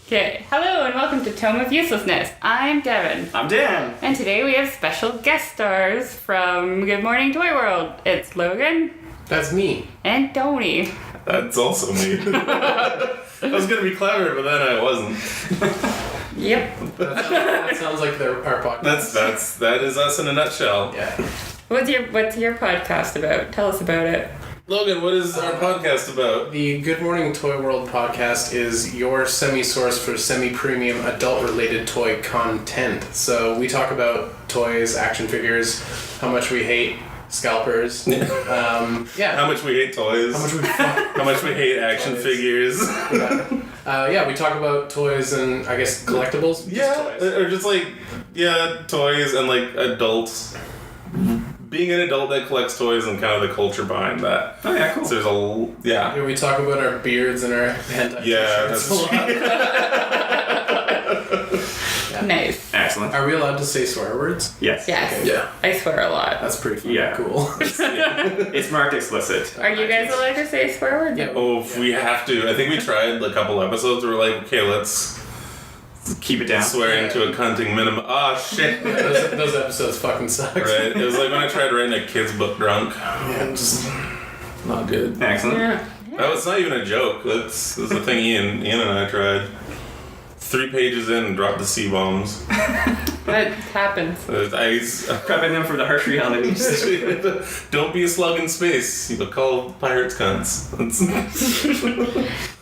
Okay, hello and welcome to Tome of Uselessness. I'm Devon. I'm Dan. And today we have special guest stars from Good Morning Toy World. It's Logan. That's me. And Tony. That's also me. I was gonna be clever, but then I wasn't. Yep. That sounds like our podcast. That is us in a nutshell. Yeah. What's your podcast about? Tell us about it. Logan, what is our podcast about? The Good Morning Toy World podcast is your semi-source for semi-premium adult-related toy content. So we talk about toys, action figures, how much we hate scalpers. Yeah. How much we hate toys. How much we hate action toys. Figures. We talk about toys and, I guess, collectibles. Yeah, or just like, toys and like adults. Being an adult that collects toys and kind of the culture behind that. Oh yeah, cool. So there's Yeah, we talk about our beards and our hentai that's t-shirts a lot. Yeah. Nice. Excellent. Are we allowed to say swear words? Yes. Yes. Okay. Yeah. I swear a lot. That's pretty fucking Yeah. cool. It's marked explicit. Are you guys allowed to say swear words? Yeah. we have to. I think we tried a couple episodes where we're like, okay, let's Keep it down. swearing to a cunting minimum. Oh, shit. Yeah, those episodes fucking suck. Right? It was like when I tried writing a kid's book drunk. Yeah, just not good. Excellent. Yeah. That was not even a joke. That's the thing Ian and I tried. 3 pages in and dropped the C-bombs. That happens. Prepping them for the harsh realities. Don't be a slug in space. You'll call pirates cunts.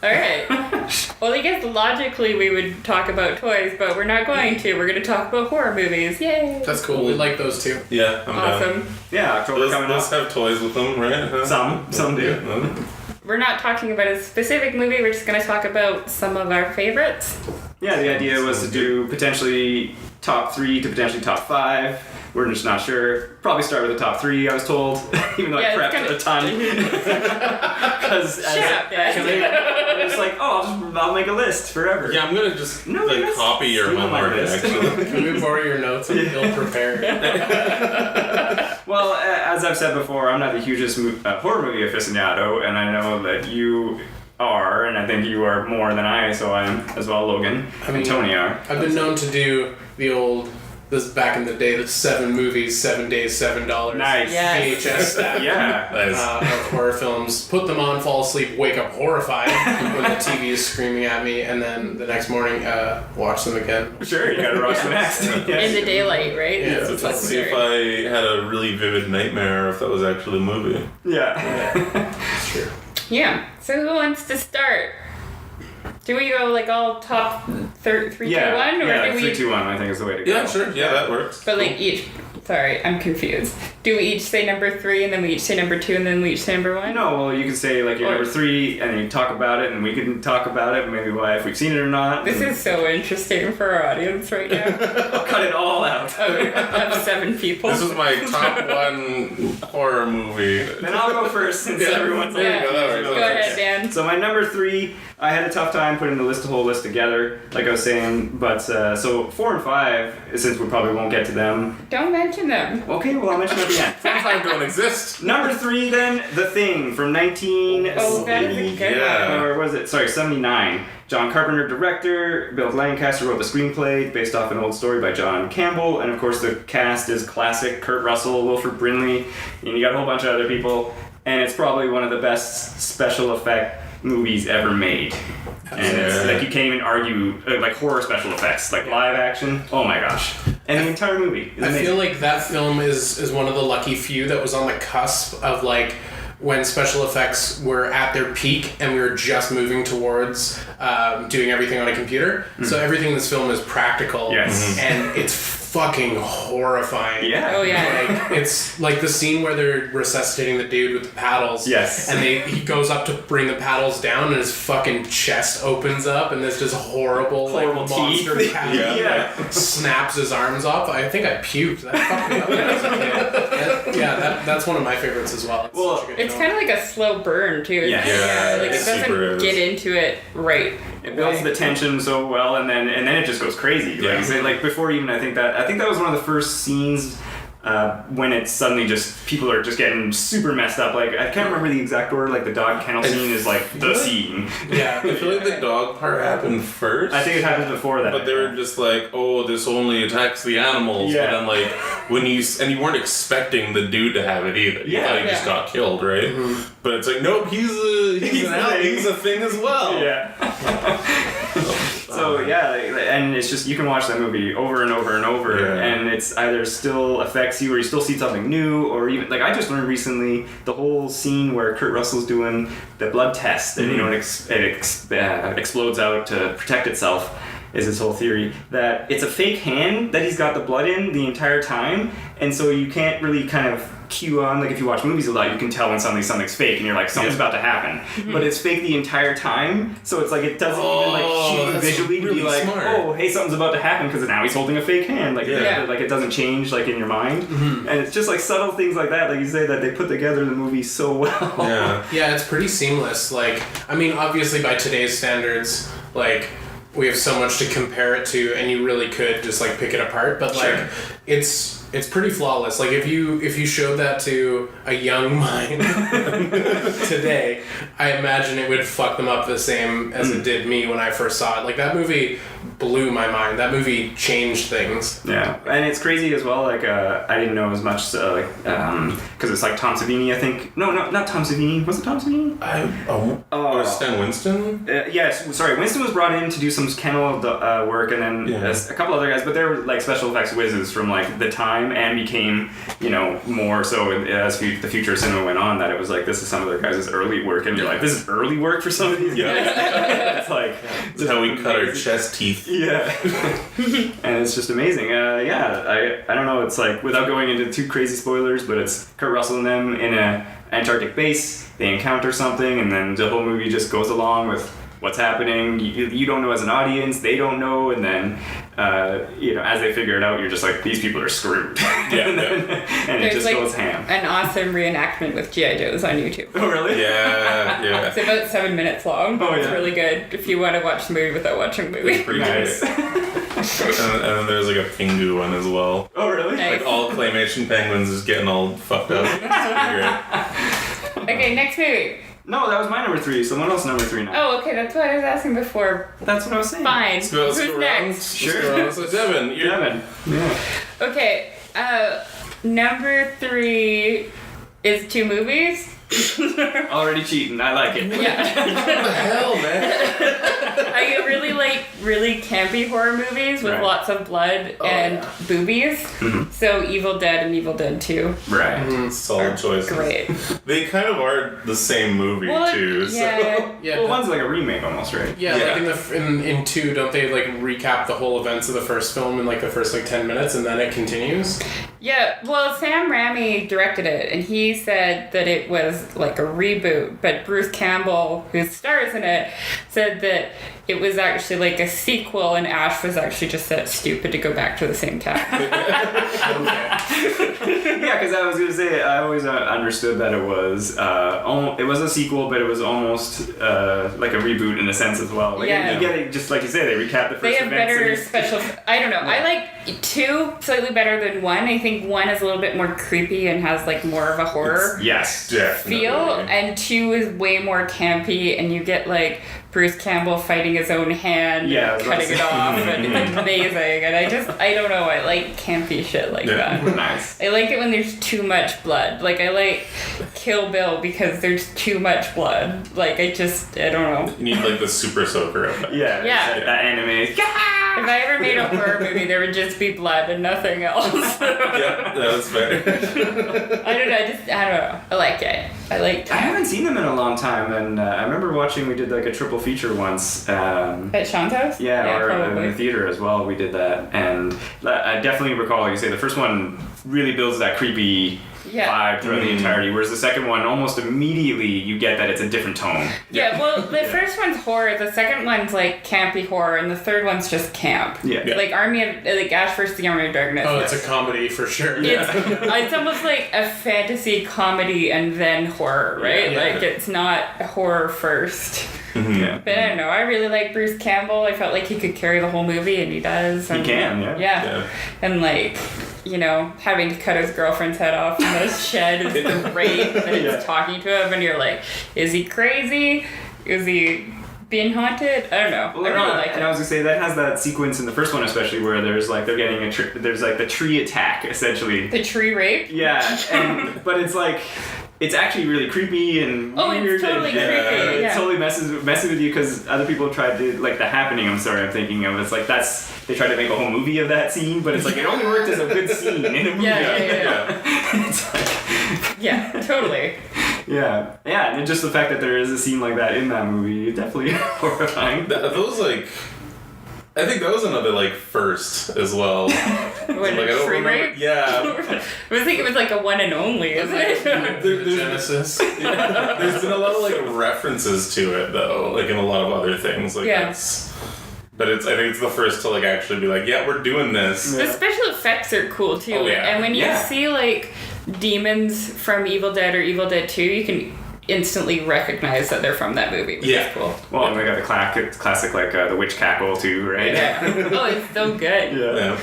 Alright. Well, I guess logically we would talk about toys, but we're not going to. We're going to talk about horror movies. Yay! That's cool. We like those too. Yeah, I'm down. Awesome. Yeah, October Those coming up. have toys with them, right? Huh? Some do. Yeah. We're not talking about a specific movie, we're just going to talk about some of our favorites. Yeah, the idea was to do potentially top 3 to potentially top 5. We're just not sure. Probably start with the top 3, I was told, even though I prepped a ton. Because it's like, I'll make a list forever. Yeah, I'm gonna just yes. copy your Steal my homework. list. Actually, Can we borrow your notes and ill prepared? Well, as I've said before, I'm not the hugest horror movie aficionado, and I know that you are, and I think you are more than I, so I am as well, Logan, and Tony are. I've been known to do the old, this back in the day, the 7 movies, 7 days, $7. Nice. Yes. VHS stack. Yeah. nice. Of horror films. Put them on, fall asleep, wake up horrified when the TV is screaming at me, and then the next morning, watch them again. Sure, you gotta rush the next. In the daylight, right? Yeah, That's Let's see if I had a really vivid nightmare, or if that was actually a movie. Yeah. It's true. Yeah. So who wants to start? Do we go like all top 3, 2, 1? Or yeah, do 3, we... 2, 1 I think is the way to go. Yeah, sure. Yeah, that works. But like each... Sorry, I'm confused. Do we each say number 3 and then we each say number 2 and then we each say number 1? No, well, you could say like your number 3 and then you talk about it and we can talk about it, maybe why, if we've seen it or not. This is so interesting for our audience right now. I'll cut it all out. Of 7 people. This was my top 1 horror movie. Then I'll go first since everyone's Yeah. Go, that works. Go ahead, Dan. So my number 3, I had a tough time putting the whole list together, like I was saying, but so 4 and 5, since we probably won't get to them. Don't mention them. Okay, well I'll mention them at the end. 5 don't exist. Number 3 then, The Thing from 19... Oh, that is a good Yeah. Or was it? Sorry, 79. John Carpenter director, Bill Lancaster wrote the screenplay based off an old story by John Campbell, and of course the cast is classic: Kurt Russell, Wilford Brimley, and you got a whole bunch of other people, and it's probably one of the best special effect movies ever made. And it's like you can't even argue like horror special effects, like live action. Oh my gosh! And the entire movie is I amazing. feel like that film is one of the lucky few that was on the cusp of like when special effects were at their peak and we were just moving towards doing everything on a computer. So everything in this film is practical. Yes. And it's fucking horrifying. Yeah. Oh, yeah. Like, it's like the scene where they're resuscitating the dude with the paddles. Yes. And he goes up to bring the paddles down and his fucking chest opens up and there's just horrible like, monster teeth. paddle Yeah. like, snaps his arms off. I think I puked. That fucked me up when I was a kid. That's one of my favorites as well. Well, such a good It's film. kind of like a slow burn, too. Yeah. Yeah, Like, it it super doesn't is. get into it right. It builds the tension so well, and then it just goes crazy. Like, Yeah. like before even I think that was one of the first scenes when it's suddenly just people are just getting super messed up. Like I can't remember the exact order. Like the dog kennel scene is like the scene. Yeah. I feel like the dog part happened first. I think it happened before that. But they were just like, oh, this only attacks the animals. Yeah. But then like when you weren't expecting the dude to have it either. You Yeah. thought he just got killed, right? Mm-hmm. But it's like, nope, he's a thing as well. Yeah. So yeah, and it's just you can watch that movie over and over and over, and it's either still affects you or you still see something new, or even like I just learned recently the whole scene where Kurt Russell's doing the blood test, and it explodes out to protect itself. Is his whole theory that it's a fake hand that he's got the blood in the entire time, and so you can't really kind of cue on, like if you watch movies a lot, you can tell when something's fake, and you're like, something's about to happen, but it's fake the entire time, so it's like it doesn't even like shoot you visually to really be like, smart. oh, hey, something's about to happen because now he's holding a fake hand, like like it doesn't change like in your mind, and it's just like subtle things like that, like you say, that they put together the movie so well. Yeah, it's pretty seamless. Like, I mean, obviously by today's standards, like, we have so much to compare it to, and you really could just like pick it apart. But like, it's pretty flawless. Like if you showed that to a young mind today, I imagine it would fuck them up the same as it did me when I first saw it. Like that movie blew my mind. That movie changed things. Yeah, and it's crazy as well. Like I didn't know as much, because it's like Tom Savini, I think. No, not Tom Savini. Was it Tom Savini? Or Stan Winston? Yes, sorry. Winston was brought in to do some kennel work, and then a couple other guys, but they were like special effects whizzes from like the time, and became more so as the future of cinema went on, that it was like this is some of their guys' early work, and you're like, this is early work for some of these guys. It's like That's how we cut our chest teeth. Yeah. And it's just amazing. I don't know, it's like, without going into too crazy spoilers, but it's Kurt Russell and them in a Antarctic base, they encounter something, and then the whole movie just goes along with what's happening. You don't know as an audience, they don't know, and then as they figure it out, you're just like, these people are screwed. And it just like goes ham. An awesome reenactment with G.I. Joes on YouTube. Oh really? Yeah. It's about 7 minutes long. Oh, It's yeah. really good if you want to watch the movie without watching the movie. It's pretty Nice. great. And then there's like a Pingu one as well. Oh really? Nice. Like all claymation penguins is getting all fucked up. It's pretty great. Okay, next movie. No, that was my number 3. Someone else number 3 now. Oh, okay, that's what I was asking before. That's what I was saying. Fine. Let's go Who's around. next? Sure. Let's go around. So Devin, you're Devin. Yeah. Okay, number 3 is 2 movies. Already cheating. I like it. Yeah. what the hell, man? I really like really campy horror movies with Right. lots of blood and boobies. Mhm. So Evil Dead and Evil Dead 2 Right. Solid choices. great. They kind of are the same movie Well, too. yeah. Yeah. Well, one's like a remake almost, right? Yeah, Yeah. like in 2, don't they like recap the whole events of the first film in like the first like 10 minutes, and then it continues? Yeah, well, Sam Raimi directed it, and he said that it was like a reboot, but Bruce Campbell, who stars in it, said that it was actually like a sequel, and Ash was actually just that stupid to go back to the same time. Yeah, because I was gonna say I always understood that it was a sequel, but it was almost like a reboot in a sense as well. Like Yeah. you get it, just like you say, they recap the first They have events. better and- special. I don't know. I like 2 slightly better than 1. I think 1 is a little bit more creepy and has like more of a horror Yes. Definitely. feel, and 2 is way more campy, and you get like Bruce Campbell fighting his own hand, Yeah, I and was about cutting to it say. off, and it's amazing. And I don't know. I like campy shit like that. Nice. I like it when there's too much blood. Like, I like Kill Bill because there's too much blood. Like, I don't know. You need like the super soaker effect. Yeah. Yeah. That anime. If I ever made a horror movie, there would just be blood and nothing else. Yeah, that's fair. I don't know. I like it. I haven't seen them in a long time, and I remember watching. We did like a triple feature once. At Sean's house? Or in probably. the theater as well. We did that, and I definitely recall, like you say, the first one really builds that creepy vibe throughout the entirety, whereas the second one, almost immediately you get that it's a different tone. Yeah, well, the first one's horror, the second one's like campy horror, and the third one's just camp. Yeah. Like Ash vs. the Army of Darkness. Oh, it's a comedy for sure. It's almost like a fantasy comedy and then horror, right? Yeah. Like, it's not horror first. Yeah. But I don't know, I really like Bruce Campbell. I felt like he could carry the whole movie, and he does. And He can, yeah. Yeah. And like, you know, having to cut his girlfriend's head off in the shed is the rape, and it's talking to him, and you're like, is he crazy? Is he being haunted? I don't know. Well, I really like it. And I was gonna say that has that sequence in the first one, especially where there's like they're getting there's like the tree attack essentially. The tree rape? Yeah, but it's like it's actually really creepy and weird. It's totally and, creepy. It totally messes with you because other people tried to like The Happening. I'm thinking of. It's like they tried to make a whole movie of that scene, but it's like it only worked as a good scene in a movie. Yeah. It's like, Yeah, totally. yeah, and then just the fact that there is a scene like that in that movie, definitely horrifying. Those like, I think that was another like first as well. When like, I don't tree remember. rape? Yeah. I think it was like a one and only, isn't it? Genesis. There's been a lot of like references to it though, like in a lot of other things. Like but I think it's the first to like actually be like, yeah, we're doing this. The special effects are cool too. Oh, yeah. And when you see like demons from Evil Dead or Evil Dead 2, you can instantly recognize that they're from that movie, which is cool. Well, and we got the classic like the witch cackle too, right? Yeah. Oh, it's so good. Yeah.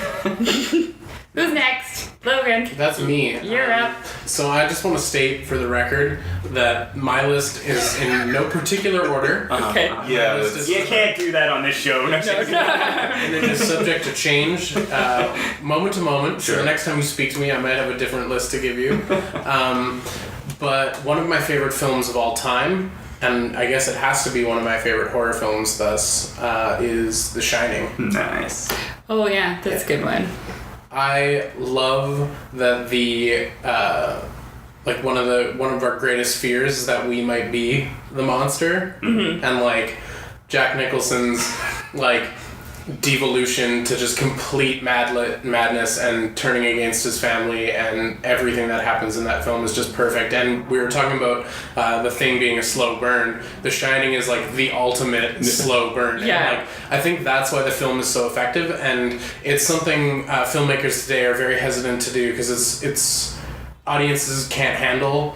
Who's next? Logan. That's me. You're up. So I just want to state for the record that my list is in no particular order. Okay. Yeah, My list is- You can't do that on this show. No. and it is subject to change moment to moment. So the next time you speak to me, I might have a different list to give you. But one of my favorite films of all time, and I guess it has to be one of my favorite horror films thus, is The Shining. Nice. Oh yeah, that's a good one. I love that the like one of our greatest fears is that we might be the monster, and like Jack Nicholson's like devolution to just complete madness and turning against his family, and everything that happens in that film is just perfect. And we were talking about The Thing being a slow burn. The Shining is like the ultimate slow burn. Yeah. And, like, I think that's why the film is so effective, and it's something filmmakers today are very hesitant to do because it's audiences can't handle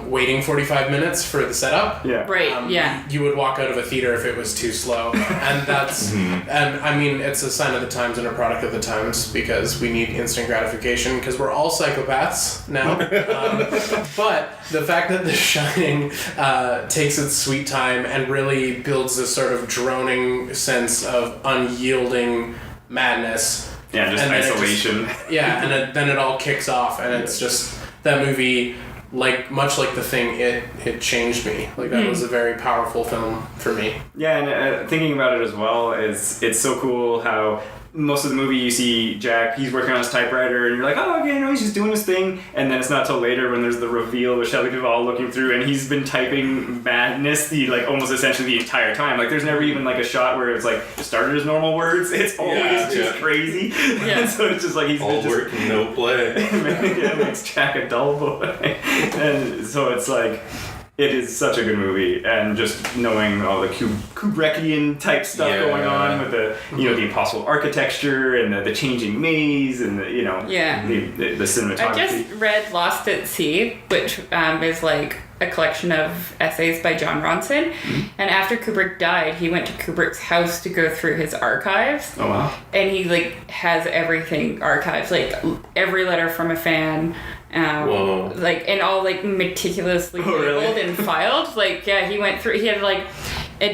waiting 45 minutes for the setup. Yeah. Right. Yeah. You would walk out of a theater if it was too slow, and that's and I mean it's a sign of the times and a product of the times because we need instant gratification because we're all psychopaths now. But the fact that The Shining takes its sweet time and really builds this sort of droning sense of unyielding madness. Yeah, just and then isolation. And then it all kicks off, and it's just that movie. Like much like The Thing, it changed me. Like that was a very powerful film for me. Yeah, and thinking about it as well is it's so cool how most of the movie you see Jack, he's working on his typewriter, and you're like, oh, okay, no, he's just doing his thing. And then it's not till later when there's the reveal with Shelley Duvall looking through, and he's been typing madness almost essentially the entire time. Like, there's never even like a shot where it's like it started as normal words. It's always just crazy. Yeah. And so it's just like he's All work, no play. it makes Jack a dull boy. And so it's like it is such a good movie, and just knowing all the Kubrickian type stuff going on with the the impossible architecture and the changing maze and the the cinematography. I just read Lost at Sea, which is like a collection of essays by John Ronson. And after Kubrick died, he went to Kubrick's house to go through his archives. Oh wow! And he like has everything archived, like every letter from a fan. Like and all like meticulously labeled and filed. Like he went through. He had like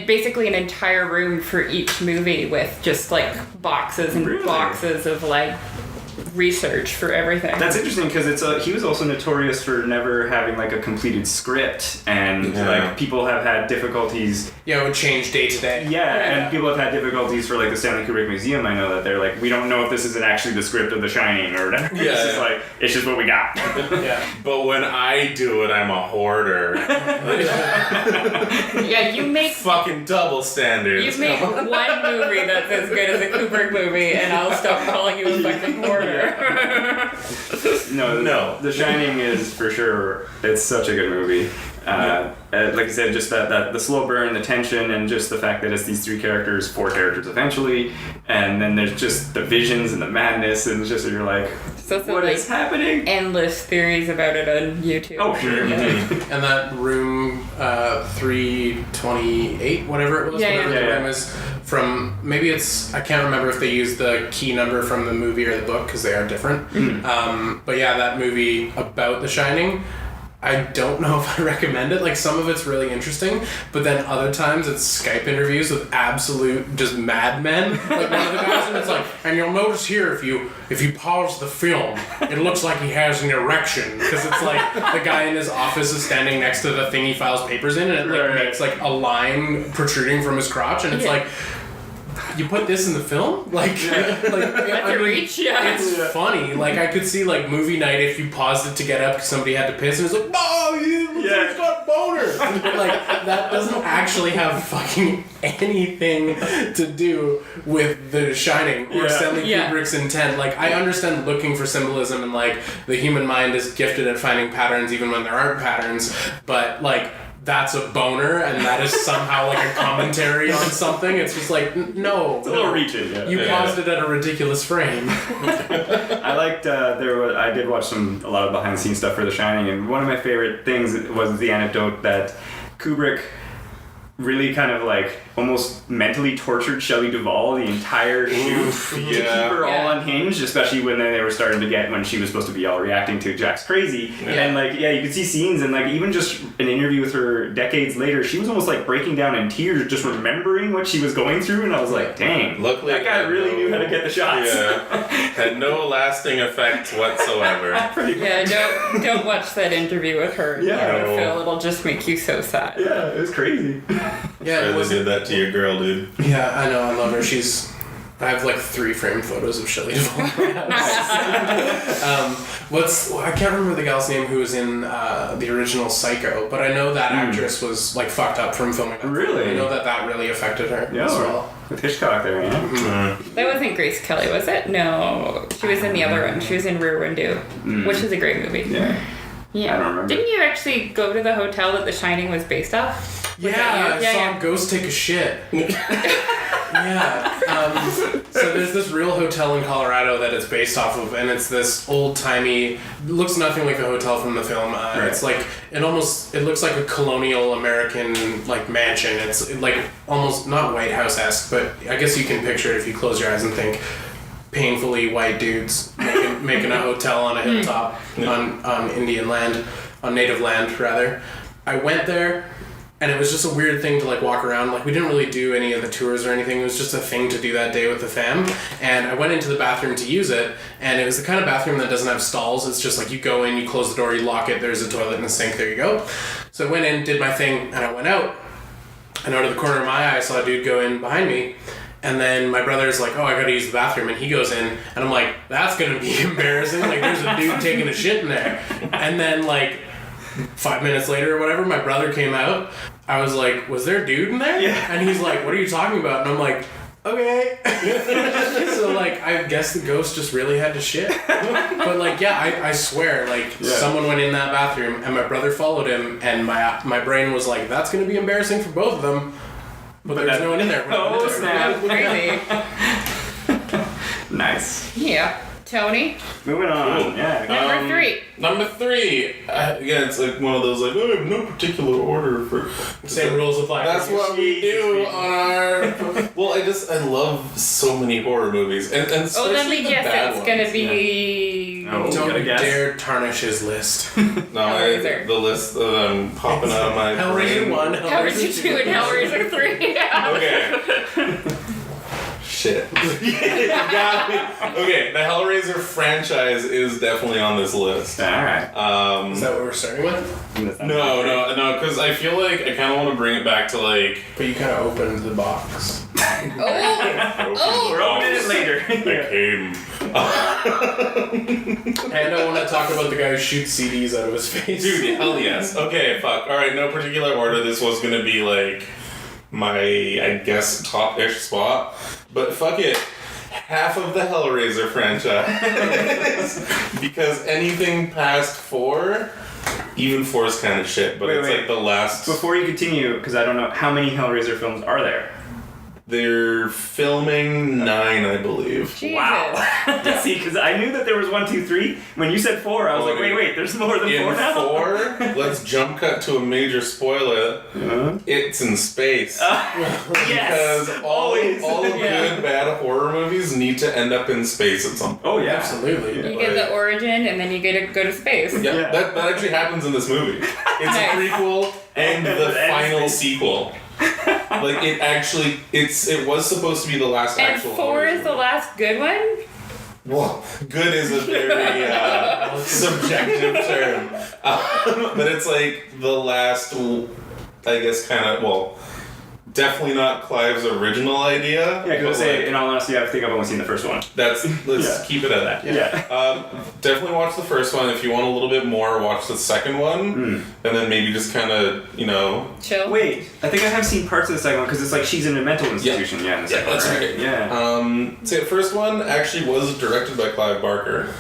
basically an entire room for each movie with just like boxes and boxes of like research for everything. That's interesting because he was also notorious for never having like a completed script, and like people have had difficulties. Yeah, it would change day to day. And people have had difficulties for like the Stanley Kubrick Museum. I know that they're like, we don't know if this isn't actually the script of The Shining or whatever. It's just like it's just what we got. But when I do it, I'm a hoarder. You make fucking double standards. You make one movie that's as good as a Kubrick movie, and I'll stop calling you a fucking hoarder. No. The Shining is for sure. It's such a good movie. Like I said, just that the slow burn, the tension, and just the fact that it's these four characters eventually, and then there's just the visions and the madness, and it's just you're like, what is happening? Endless theories about it on YouTube. Oh sure. And that room 328, whatever it was, the room is from, maybe it's, I can't remember if they used the key number from the movie or the book because they are different. But yeah, that movie about The Shining, I don't know if I recommend it. Like, some of it's really interesting, but then other times it's Skype interviews with absolute just madmen. Like, one of the guys, and it's like, and you'll notice here if you pause the film, it looks like he has an erection, because it's like the guy in his office is standing next to the thing he files papers in, and it like makes like a line protruding from his crotch, and it's like, you put this in the film? Like, That's a reach, yeah. It's funny. Like, I could see, like, movie night if you paused it to get up because somebody had to piss, and it's like, oh, he's got boner. But, like, that doesn't actually have fucking anything to do with The Shining or Stanley Kubrick's intent. Like, I understand looking for symbolism and, like, the human mind is gifted at finding patterns even when there aren't patterns, but, like, that's a boner, and that is somehow like a commentary on something. It's just like, no. It's a little reaching, yeah. You paused it at a ridiculous frame. I liked, I did watch a lot of behind the scenes stuff for The Shining, and one of my favorite things was the anecdote that Kubrick really kind of like almost mentally tortured Shelley Duvall the entire shoot to keep her all unhinged, especially when they were starting to get, when she was supposed to be all reacting to Jack's crazy. And like, you could see scenes, and like even just an interview with her decades later, she was almost like breaking down in tears just remembering what she was going through, and I was like, dang, luckily that guy really knew how to get the shots. Had no lasting effect whatsoever. Don't watch that interview with her. Phil, it'll just make you so sad. Yeah, it was crazy. Yeah, it did that to your girl, dude. Yeah, I know, I love her. I have like 3 framed photos of Shelley Duvall. I can't remember the gal's name who was in the original Psycho, but I know that actress was like fucked up from filming that. Really? I know that really affected her as well. With Hitchcock there, That wasn't Grace Kelly, was it? No, she was in the other one. She was in Rear Window, which is a great movie. Yeah. I don't remember. Didn't you actually go to the hotel that The Shining was based off? I saw a ghost take a shit. So there's this real hotel in Colorado that it's based off of, and it's this old-timey, looks nothing like the hotel from the film. It's like, it looks like a colonial American like mansion. It's like almost not White House-esque, but I guess you can picture it if you close your eyes and think painfully white dudes making a hotel on a hilltop on Indian land, on native land rather. I went there, and it was just a weird thing to like walk around. Like, we didn't really do any of the tours or anything. It was just a thing to do that day with the fam. And I went into the bathroom to use it, and it was the kind of bathroom that doesn't have stalls. It's just like you go in, you close the door, you lock it, there's a toilet and a sink, there you go. So I went in, did my thing, and I went out. And out of the corner of my eye, I saw a dude go in behind me. And then my brother's like, oh, I gotta use the bathroom. And he goes in, and I'm like, that's gonna be embarrassing. Like, there's a dude taking a shit in there. And then, like, 5 minutes later or whatever, my brother came out. I was like, was there a dude in there? Yeah. And he's like, what are you talking about? And I'm like, okay. So, like, I guess the ghost just really had to shit. But, like, I swear, like, someone went in that bathroom, and my brother followed him, and my brain was like, that's gonna be embarrassing for both of them. But there's no one in there. Oh, snap. Crazy. Nice. Yeah. Tony? Moving on. Cool. Number 3. Number 3. It's like one of those, like, I have no particular order for... Same rules apply. That's what we do on our... Well, I love so many horror movies. And especially let me the guess. bad It's going to ones. be... Oh, Don't dare tarnish his list. No, Hellraiser. the list that I'm popping out of my brain. Hellraiser 1, Hellraiser 2 and Hellraiser 3. Okay. Shit. You got me. Okay, the Hellraiser franchise is definitely on this list. Alright. Is that what we're starting with? No, because I feel like I kind of want to bring it back to like... But you kind of opened the box. We're opening it later. I came. And I want to talk about the guy who shoots CDs out of his face. Dude, hell yes. Okay, fuck. Alright, no particular order. This was going to be like my, I guess, top-ish spot. But fuck it. Half of the Hellraiser franchise. Because anything past 4, even 4 is kind of shit, but it's like the last... Before you continue, because I don't know, how many Hellraiser films are there? They're filming 9, I believe. Jesus. Wow. See, because I knew that there was 1, 2, 3. When you said 4, I was like, wait, there's more than 4 now? 4, let's jump cut to a major spoiler. It's in space. Yes. Because all good, bad horror movies need to end up in space at some point. Oh, yeah. Absolutely. You get the origin, and then you get to go to space. Yeah, that actually happens in this movie. It's Nice. a prequel and the final sequel. Like it was supposed to be the last And actual. 4 is the last good one? Well, good is a very subjective term, but it's like the last. I guess kind of definitely not Clive's original idea. Yeah, because in all honesty, I think I've only seen the first one. Let's keep it at that. Yeah. Definitely watch the first one. If you want a little bit more, watch the second one, and then maybe just kind of Chill. Wait, I think I have seen parts of the second one because it's like she's in a mental institution. Yeah, in the second that's one, right. Yeah. So the first one actually was directed by Clive Barker,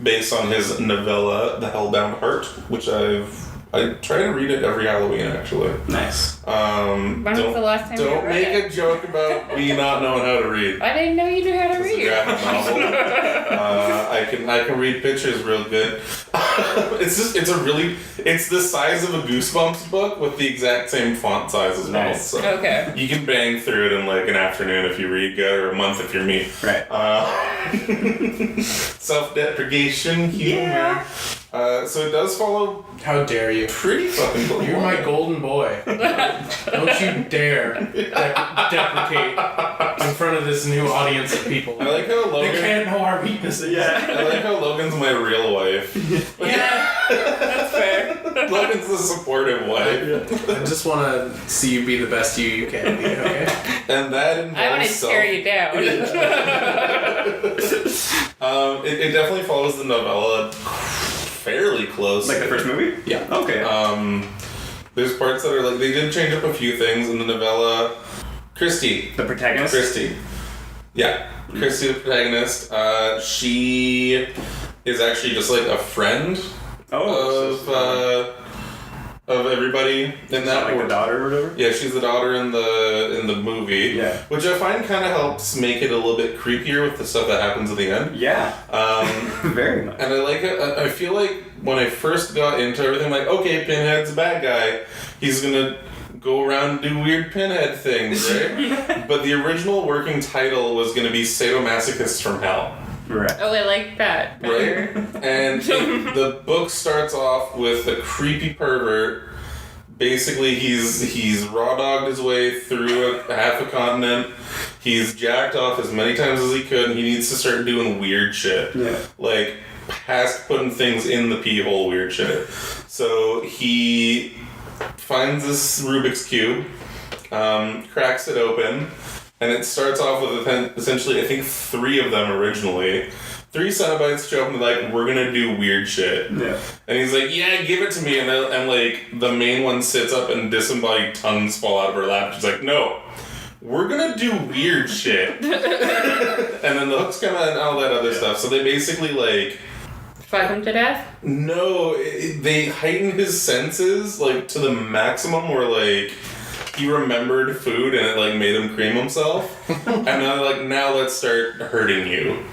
based on his novella *The Hellbound Heart*, which I try to read it every Halloween, actually. Nice. When was the last time you Don't read make it? a joke about me not knowing how to read. I didn't know you knew how to It's a read. graphic novel. I can read pictures real good. It's the size of a Goosebumps book with the exact same font size as well. Nice. So Okay. you can bang through it in like an afternoon if you read good, or a month if you're me. Right. Self-deprecation humor. Yeah. So it does follow How dare you? pretty fucking cool. You're my golden boy. Don't you dare deprecate in front of this new audience of people. I like how They Logan. can't know our weaknesses. I like how Logan's my real wife. Yeah, that's fair. Logan's the supportive wife. I just want to see you be the best you can be, okay? And that involves I want to tear you down. It definitely follows the novella fairly close. Like the first movie? Yeah. Okay. There's parts that are like, they did change up a few things in the novella. Christy. The protagonist? Christy. Yeah. Christy, the protagonist. She is actually just like a friend of everybody in that like the daughter or whatever? Yeah, she's the daughter in the movie. Yeah. Which I find kind of helps make it a little bit creepier with the stuff that happens at the end. Yeah. Very much. And I like it. I feel like when I first got into everything, like, okay, Pinhead's a bad guy. He's gonna go around and do weird Pinhead things, right? But the original working title was gonna be Sadomasochist from Hell. Right. Oh, I like that better. Right? And the book starts off with a creepy pervert. Basically, he's raw dogged his way through half a continent. He's jacked off as many times as he could, and he needs to start doing weird shit. Yeah. Like, past putting things in the pee hole weird shit. So he finds this Rubik's Cube, cracks it open, and it starts off with essentially, I think, 3 of them originally. 3 Cenobites show up and they're like, we're gonna do weird shit. Yeah. And he's like, yeah, give it to me. And like, the main one sits up and disembodied tongues fall out of her lap. She's like, no, we're gonna do weird shit. And then the hooks come out and all that other stuff. So they basically like... Fuck him to death? No, they heighten his senses like to the maximum where like... He remembered food and it like made him cream himself. And then like, now let's start hurting you.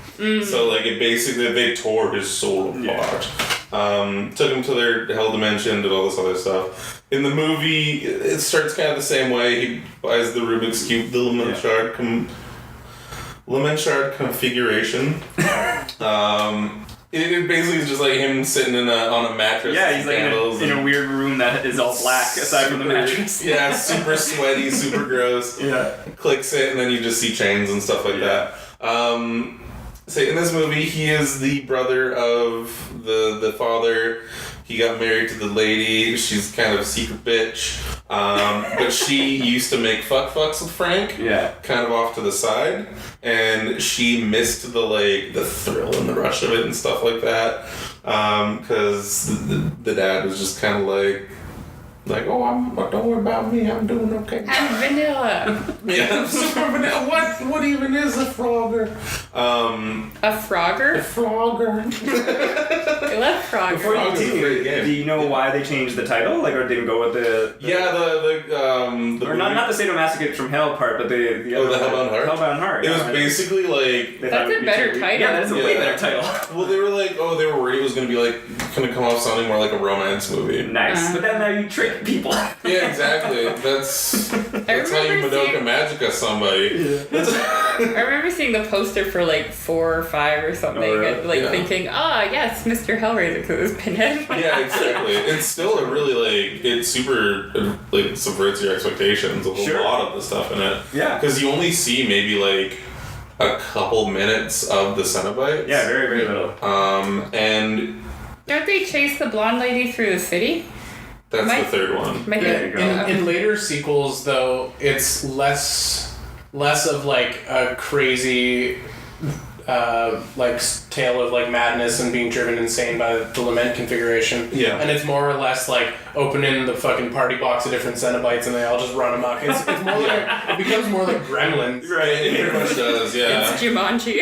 So like it basically, they tore his soul apart. Took him to their hell dimension, did all this other stuff. In the movie, it starts kind of the same way. He buys the Rubik's Cube, the Lemon Shard configuration. It basically is just like him sitting on a mattress. Yeah, he's like in a weird room that is all black aside from the mattress. Yeah, super sweaty, super gross. Yeah. Clicks it, and then you just see chains and stuff like that. So in this movie, he is the brother of the father. He got married to the lady. She's kind of a secret bitch. But she used to make fucks with Frank. Yeah. Kind of off to the side. And she missed the thrill and the rush of it and stuff like that. Because the dad was just kind of like, Like, don't worry about me, I'm doing okay. I'm vanilla. Yeah, I'm super vanilla. What even is a Frogger? A Frogger? Frogger. I love Frogger. Before you Frogger's a continue, great game. do you know why they changed the title? Like, or didn't go with the Yeah, the or not the Sadomasochism from Hell part, but the Oh, the Hellbound Heart? Hellbound Heart. It was yeah. basically like... They That's thought it would a be better too- title. Yeah, that's a way Yeah. better title. Well, they were like, they were worried it was going to be like, going to come off sounding more like a romance movie. Nice. But then now you trick people. Yeah, exactly. That's how you remember Madoka seeing- Magica somebody. I remember seeing the poster for like 4 or 5 or something, Oh, really? and like Yeah. thinking, yes, Mr. Hellraiser, because it was Pinhead. Yeah, exactly. It's still a really like it super like subverts your expectations of Sure. a lot of the stuff in it. Yeah. Because you only see maybe like a couple minutes of the Cenobites. Yeah, very, very little. And Don't they chase the blonde lady through the city? that's My- the third one. My There you go. In later sequels, though, it's less of like a crazy like tale of like madness and being driven insane by the lament configuration. Yeah. And it's more or less like opening the fucking party box of different Cenobites and they all just run amok. It's more like it becomes more like Gremlins. Right. It pretty much does, yeah. It's Jumanji.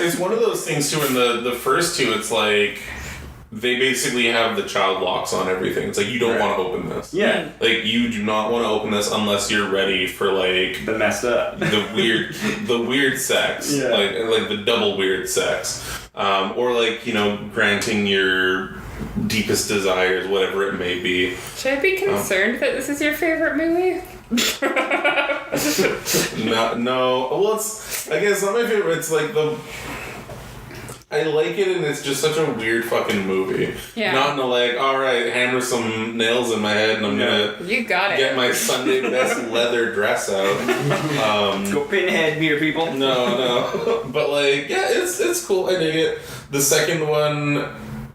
It's one of those things too. In the first two, it's like they basically have the child locks on everything. It's like you don't want to open this. Yeah. Like you do not want to open this unless you're ready for like The messed up. the weird sex, Yeah. like the double weird sex, or like granting your deepest desires, whatever it may be. Should I be concerned that this is your favorite movie? No. Well, I guess not my favorite. It's like I like it, and it's just such a weird fucking movie. Yeah. Not in the like, all right, hammer some nails in my head, and I'm gonna You got it. get my Sunday best leather dress out. Let's go Pinhead beer, people. No. But like, yeah, it's cool. I dig it. The second one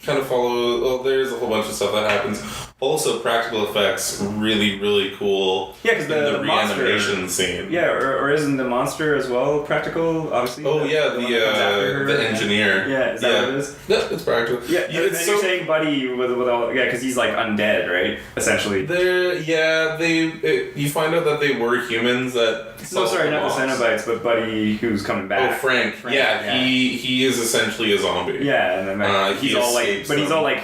kind of follows. Well, there's a whole bunch of stuff that happens. Also, practical effects really, really cool. Yeah, because in the monster- reanimation scene. Yeah, or isn't the monster as well practical, obviously? Oh yeah, one that comes after her? the engineer. Yeah, is that what it is? Yeah, it's practical. Yeah, Yeah, and then you're saying Buddy with all... Yeah, because he's like undead, right? Essentially. You find out that they were humans that. No, sorry, not the solved boss. Cenobites, but Buddy who's coming Oh, back. Frank. Yeah, he is essentially a zombie. Yeah, and then He he's all like... escapes But he's them. all like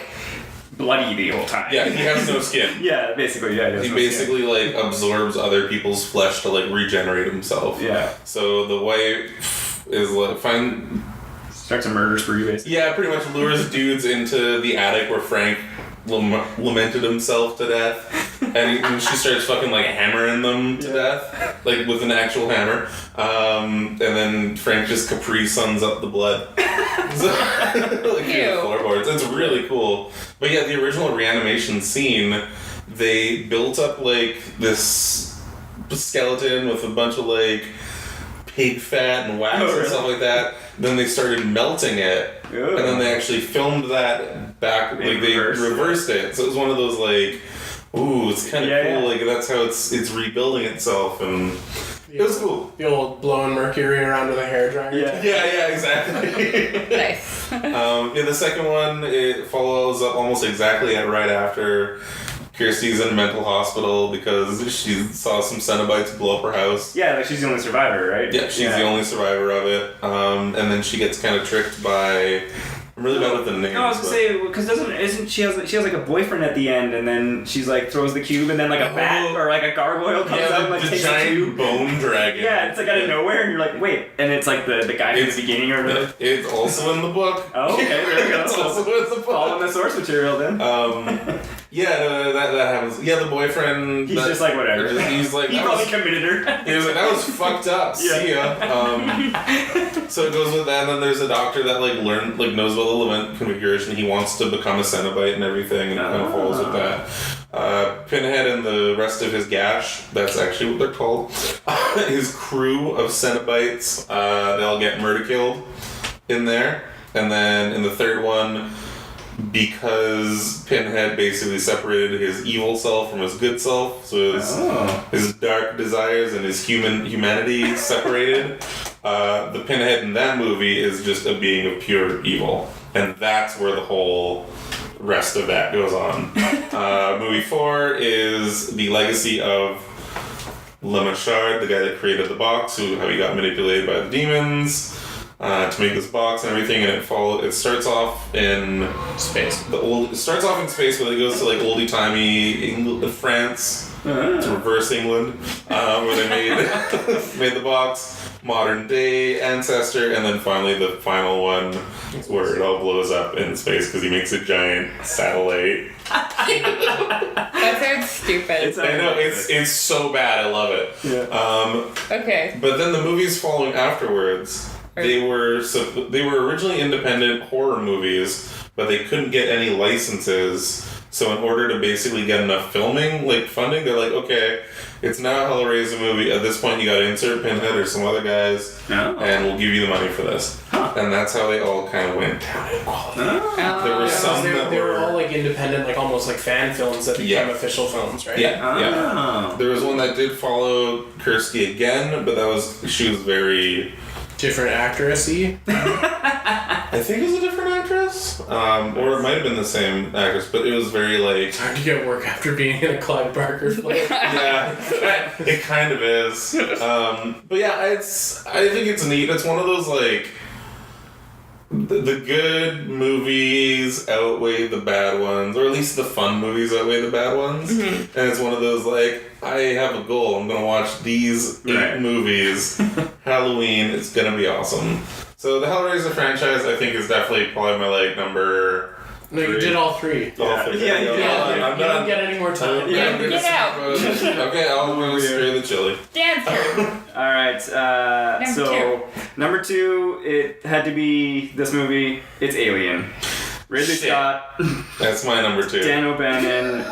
bloody the whole time. Yeah, he has no skin. Yeah, basically, yeah. He basically like absorbs other people's flesh to like regenerate himself. Yeah. So the wife is like Starts a murder spree, basically. yeah, pretty much lures dudes into the attic where Frank lamented himself to death, and she starts fucking like hammering them to death, like with an actual hammer. And then Frank just Capri Suns up the blood. So, like through the floorboards. It's really cool. But yeah, the original reanimation scene, they built up like this skeleton with a bunch of like pig fat and wax and stuff like that. Then they started melting it, and then they actually filmed that back. Like they reversed it. So it was one of those like, ooh, it's kind of cool. Yeah. Like that's how it's rebuilding itself, and it was cool. The old blowing mercury around with a hairdryer. Yeah, exactly. Nice. The second one, it follows up almost exactly right after Kirsty's in a mental hospital because she saw some Cenobites blow up her house. Yeah, like she's the only survivor, right? Yeah, she's the only survivor of it. And then she gets kind of tricked by... I'm really bad with the names. No, I was gonna say because isn't she has like a boyfriend at the end, and then she's like throws the cube, and then like a bat or like a gargoyle comes out and like the takes the giant cube. bone dragon. Yeah, it's like out of nowhere, and you're like, wait, and it's like the guy from the beginning or whatever. It's also in the book. Oh, okay, there we go. It's also in the book. Following the source material then. That happens. Yeah, the boyfriend. He's just like whatever. He's like He probably committed her. He was like, that was fucked up. See ya. So it goes with that, and then there's a doctor that knows about the lament configuration. He wants to become a Cenobite and everything, and it kind of falls with that. Pinhead and the rest of his gash, that's actually what they're called. His crew of Cenobites, they all get murder killed in there. And then in the third one, because Pinhead basically separated his evil self from his good self, so his dark desires and his humanity separated. The Pinhead in that movie is just a being of pure evil, and that's where the whole rest of that goes on. Movie 4 is the legacy of Le Machard, the guy that created the box, how he got manipulated by the demons to make this box and everything, and it starts off in Space. It starts off in space, but it goes to like oldie timey France. It's reverse England, where they made the box. Modern day ancestor, and then finally the final one where it all blows up in space because he makes a giant satellite. That sounds stupid. I know, it's so bad, I love it. Yeah. Okay. But then the movies following afterwards, they were originally independent horror movies, but they couldn't get any licenses. So in order to basically get enough filming, like funding, they're like, okay, it's now a Hellraiser movie. At this point, you got to insert Pinhead or some other guys, and we'll give you the money for this. And that's how they all kind of went down in quality. There were some they were all like independent, like almost like fan films that became official films, right? Yeah. There was one that did follow Kirsty again, but she was very different actress-y. I think it was a different actress, or it might have been the same actress, but it was very like. It's hard to get work after being in a Clive Barker film. Yeah, it kind of is. But yeah, I think it's neat. It's one of those like. The good movies outweigh the bad ones, or at least the fun movies outweigh the bad ones. Mm-hmm. And it's one of those like, I have a goal. I'm gonna watch these 8 movies. Halloween, it's gonna be awesome. So the Hellraiser franchise, I think, is definitely probably my like number. No, you did all 3. All 3. You don't get any more time. Get out. Okay, I'll go spray the chili. Dan's turn. All right. Number 2, it had to be this movie. It's Alien. Ridley Scott. That's my number 2. Dan O'Bannon.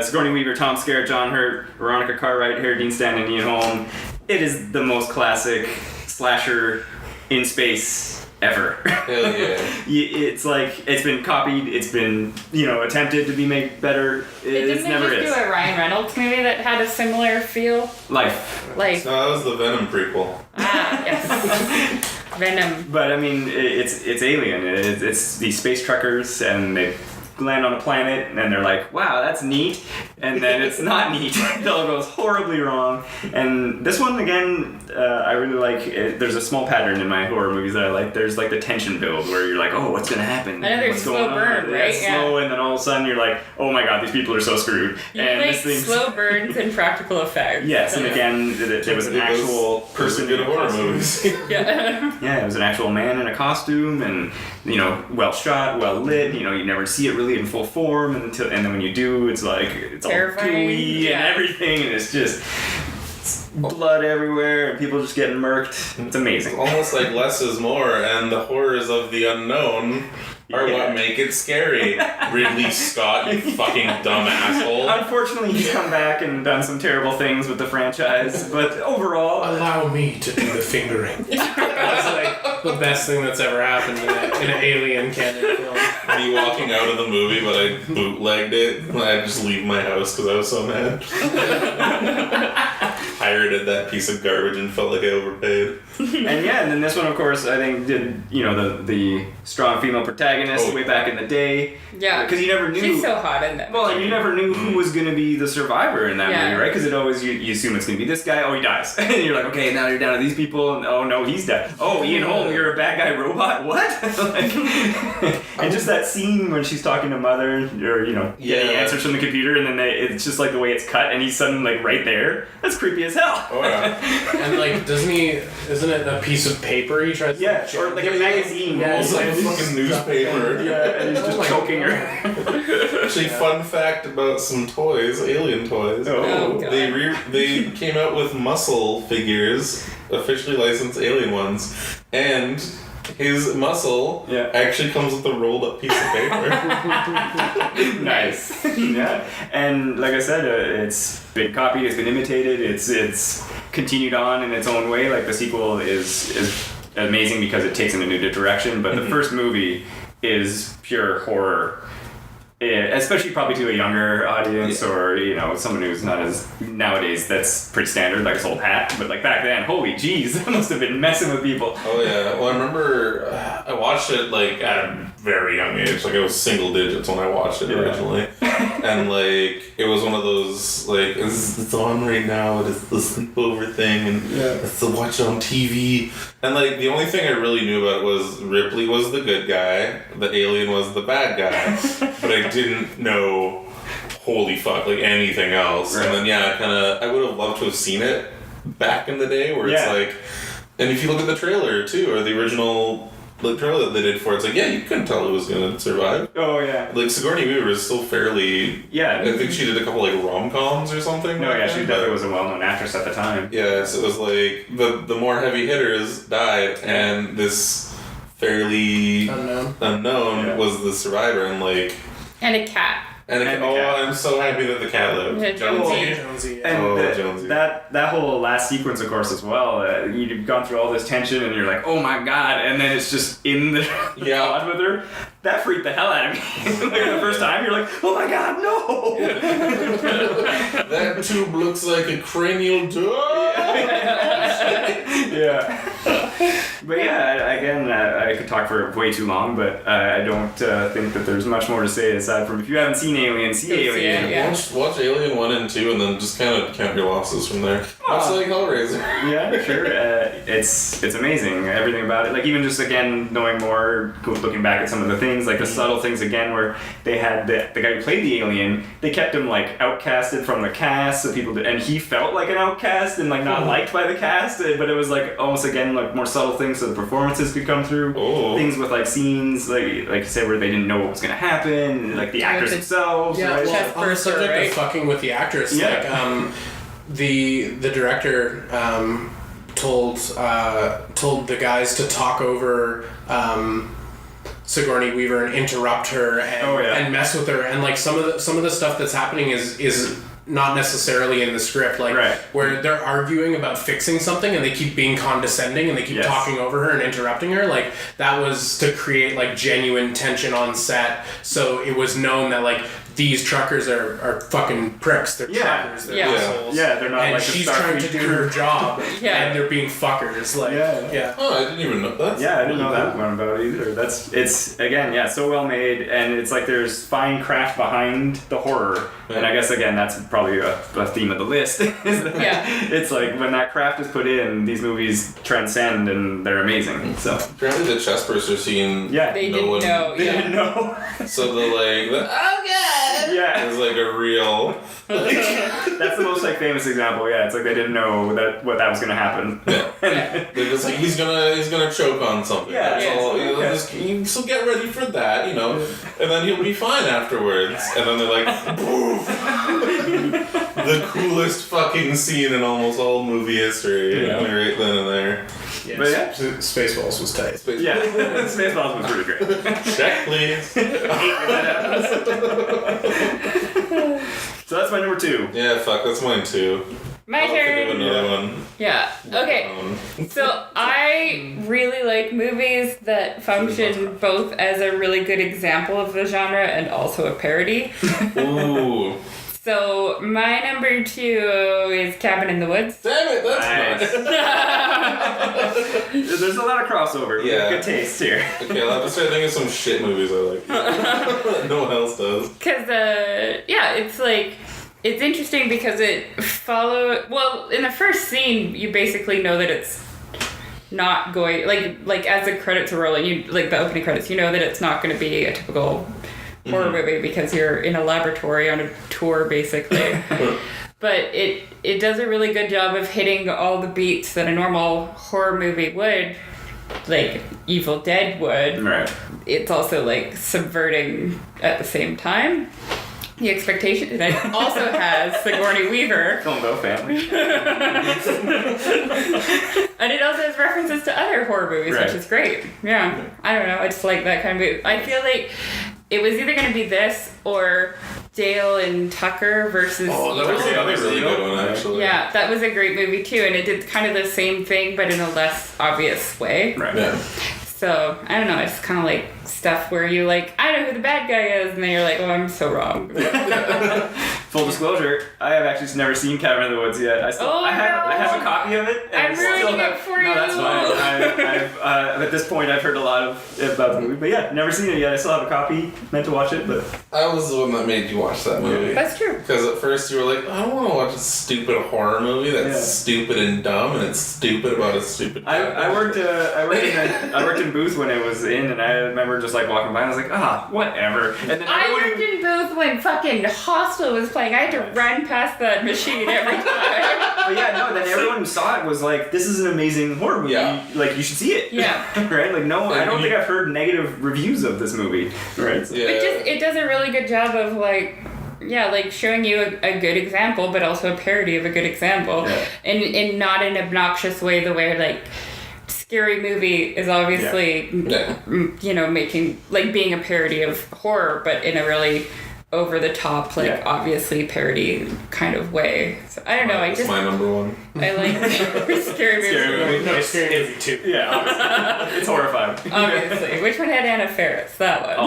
Sigourney Weaver, Tom Skerritt, John Hurt, Veronica Cartwright, Harry Dean Stanton, and Ian Holm. It is the most classic slasher in space ever. Hell yeah. It's like, it's been copied, it's been, attempted to be made better. It never Didn't they just do a Ryan Reynolds movie that had a similar feel? Life. No, that was the Venom prequel. Yes. Venom. But I mean, it's Alien. It's these space truckers, and they land on a planet, and they're like, wow, that's neat. And then it's not neat. It all goes horribly wrong. And this one, again, I really like. There's a small pattern in my horror movies that I like. There's like the tension build where you're like, oh, what's going to happen? I know there's what's slow burn, right? It's slow, and then all of a sudden you're like, oh my god, these people are so screwed. You and like this thing's slow burns and practical effects. Yes, and again, there was an actual person good in a horror costume. movies. Yeah. Yeah, it was an actual man in a costume, and well shot, well lit. You never see it really in full form, and then when you do, it's like it's terrifying. All gooey and everything, and it's just blood everywhere, and people just getting murked. It's amazing. Almost like less is more, and the horrors of the unknown are what make it scary. Ridley Scott, you fucking dumb asshole. Unfortunately, he's come back and done some terrible things with the franchise, but overall, allow me to do the fingering. That's like the best thing that's ever happened in an Alien canon film. Me walking out of the movie, but I bootlegged it. I just leave my house because I was so mad. Pirated that piece of garbage and felt like I overpaid. and then this one, of course, I think did the strong female protagonist way back in the day. Yeah, because you never knew. She's so hot in that. Well, and you never knew who was going to be the survivor in that movie, right? Because it always you assume it's going to be this guy. Oh, he dies, and you're like, okay, now you're down to these people. And, oh no, he's dead. Oh, Ian Holm, you're a bad guy robot. What? And just that scene when she's talking to Mother, or getting answers from the computer, and then it's just like the way it's cut, and he's suddenly like right there. That's creepy as hell. Oh yeah. And like, isn't it a piece of paper he tries to or like a magazine. Yeah, it's like a fucking newspaper. And he's just choking her. Actually, fun fact about some toys, Alien toys. Oh, God. They came out with muscle figures, officially licensed Alien ones, and his muscle actually comes with a rolled up piece of paper. Nice. Yeah. And like I said, it's been copied, it's been imitated, it's continued on in its own way. Like the sequel is amazing because it takes in a new direction, but the first movie is pure horror especially probably to a younger audience or, you know, someone who's not as, nowadays that's pretty standard, like his old hat, but like back then, holy jeez, that must have been messing with people. Oh yeah, well I remember I watched it like at a very young age, like it was single digits when I watched it originally. And like, it was one of those, like, it's on right now, it's the sleepover thing, and it's the watch on TV. And like, the only thing I really knew about it was Ripley was the good guy, the alien was the bad guy, but I didn't know, holy fuck, like anything else. Right. And then I would have loved to have seen it back in the day, where it's like, and if you look at the trailer too, or the original trailer that they did for it, it's like, you couldn't tell it was gonna survive. Oh yeah. Like Sigourney Weaver is still fairly. Yeah. I think she did a couple like rom-coms or something. No, yeah, she definitely was a well-known actress at the time. Yeah, so it was like the more heavy hitters died, and this fairly unknown was the survivor, and like. And a cat. And I'm so happy that the cat lived. Yeah, Jonesy. And Jonesy. that whole last sequence, of course, as well. You've gone through all this tension, and you're like, "Oh my god!" And then it's just in the pod with her. That freaked the hell out of me. Like the first time, you're like, "Oh my god, no!" That tube looks like a cranial door. Yeah. But yeah, again, I could talk for way too long, but I don't think that there's much more to say aside from if you haven't seen Alien, see Alien. Yeah. Watch Alien 1 and 2 and then just kind of count your losses from there. Watch like Hellraiser. Yeah, sure. It's amazing, everything about it. Like even just again knowing more, looking back at some of the things, like the subtle things again, where they had the guy who played the alien, they kept him like outcasted from the cast, so people did, and he felt like an outcast and like not liked by the cast, but it was like almost again like more subtle things so the performances could come through. Things with like scenes like you said where they didn't know what was gonna happen, like the actors themselves. Yeah, right? well, on the subject of fucking with the actress, like the director told the guys to talk over Sigourney Weaver and interrupt her and mess with her, and like some of the stuff that's happening is not necessarily in the script, like where they're arguing about fixing something and they keep being condescending and they keep talking over her and interrupting her. Like that was to create like genuine tension on set, so it was known that like these truckers are fucking pricks. They're truckers. They're assholes. Yeah, they're not. And like she's trying to do her job, and they're being fuckers. Like, Oh, I didn't even know that. Yeah, I didn't know that one about it either. It's again, so well made, and it's like there's fine craft behind the horror, and I guess again that's probably a theme of the list. It's like when that craft is put in, these movies transcend and they're amazing. So apparently the chest burster scene. They didn't know. They didn't know. So it's like a real. That's the most like famous example. Yeah, it's like they didn't know what that was gonna happen. They're just like he's gonna choke on something. So get ready for that, you know, and then he'll be fine afterwards. And then they're like, boom, the coolest fucking scene in almost all movie history. Right then and there. Yeah, but Spaceballs was tight. Spaceballs was really great. Check, please. So that's my number 2. Yeah, fuck, that's mine too. My turn. Think of another one. Yeah. Okay. So I really like movies that function both as a really good example of the genre and also a parody. Ooh. So my number 2 is Cabin in the Woods. Damn it, that's nice. There's a lot of crossover. Yeah. Good taste here. Okay, I'll have to start thinking of some shit movies I like. No one else does. Because, it's like, it's interesting because it well, in the first scene, you basically know that it's not going, like as the credits are rolling, the opening credits, you know that it's not going to be a typical horror movie because you're in a laboratory on a tour basically. But it does a really good job of hitting all the beats that a normal horror movie would, like Evil Dead would. Right. It's also like subverting at the same time the expectation, and it also has Sigourney Weaver. Colombo family. And it also has references to other horror movies, which is great. Yeah. I don't know, I just like that kind of movie. I feel like it was either going to be this or Dale and Tucker versus... Oh, that was another really good one, actually. Yeah, that was a great movie, too, and it did kind of the same thing, but in a less obvious way. Right. So So, I don't know, it's kind of like stuff where you like, I know who the bad guy is, and then you're like, oh, I'm so wrong. Full disclosure, I have actually never seen Cabin in the Woods yet. I have a copy of it. And I'm ruining it for you. No, that's fine. At this point, I've heard a lot about the movie, but yeah, never seen it yet. I still have a copy, meant to watch it, but... I was the one that made you watch that movie. That's true. Because at first you were like, I don't want to watch a stupid horror movie that's stupid and dumb, and it's stupid about a stupid... I worked in booth when it was in, and I remember just like walking by, and I was like, whatever. And then I worked in booth when fucking Hostel was playing. I had to run past that machine every time. But yeah, no, then everyone who saw it was like, this is an amazing horror movie. Yeah. Like, you should see it. Yeah. Right? Like, no, I don't think I've heard negative reviews of this movie. Right? So. Yeah. It does a really good job of like showing you a good example, but also a parody of a good example. Yeah. And in not an obnoxious way, the way like Scary Movie is obviously, making, like, being a parody of horror, but in a really over-the-top, like, obviously parody kind of way. So, I don't know, That's my number one. I like Scary Movie. Scary Movie. No, Scary Movie too. Yeah, obviously. It's horrifying. Obviously. Which one had Anna Faris? That one.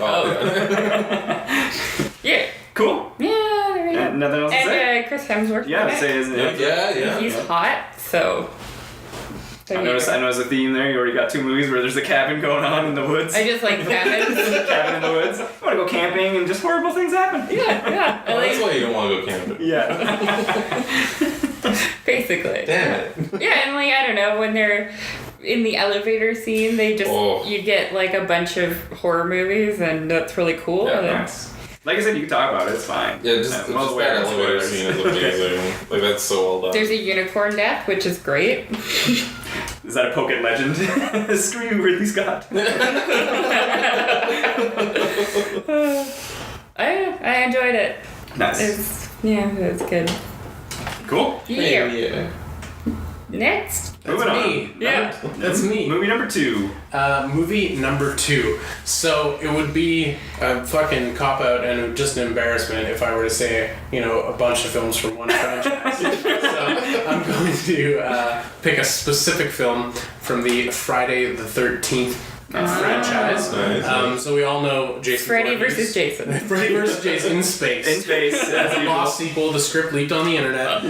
All of them. Yeah. Cool. Yeah, there you go. And nothing else to say? And Chris Hemsworth. Yeah, in it. say isn't it? Yeah. He's hot, so... I noticed a theme there. You already got 2 movies where there's a cabin going on in the woods. I just like cabins. Cabin in the woods. You want to go camping and just horrible things happen. Yeah. Well, that's why you don't want to go camping. Yeah. Basically. Damn it. Yeah, and like, I don't know, when they're in the elevator scene, they just, you get like a bunch of horror movies, and that's really cool. Yeah, and nice. Like I said, you can talk about it. It's fine. Yeah, just that elevator scene is amazing. Like, that's so well done. There's a unicorn death, which is great. Is that a poke at legend? Screw you, Ridley Scott. I enjoyed it. Nice. It was good. Cool. Yeah. Next. Moving on. Yeah, that's me. Movie number 2. Movie number 2. So it would be a fucking cop-out and just an embarrassment if I were to say, a bunch of films from one franchise. So I'm going to pick a specific film from the Friday the 13th franchise. Nice. So we all know Jason Freddy Voorhees. versus Jason. Freddy versus Jason in space. In space. As A usual. lost sequel. The script leaked on the internet.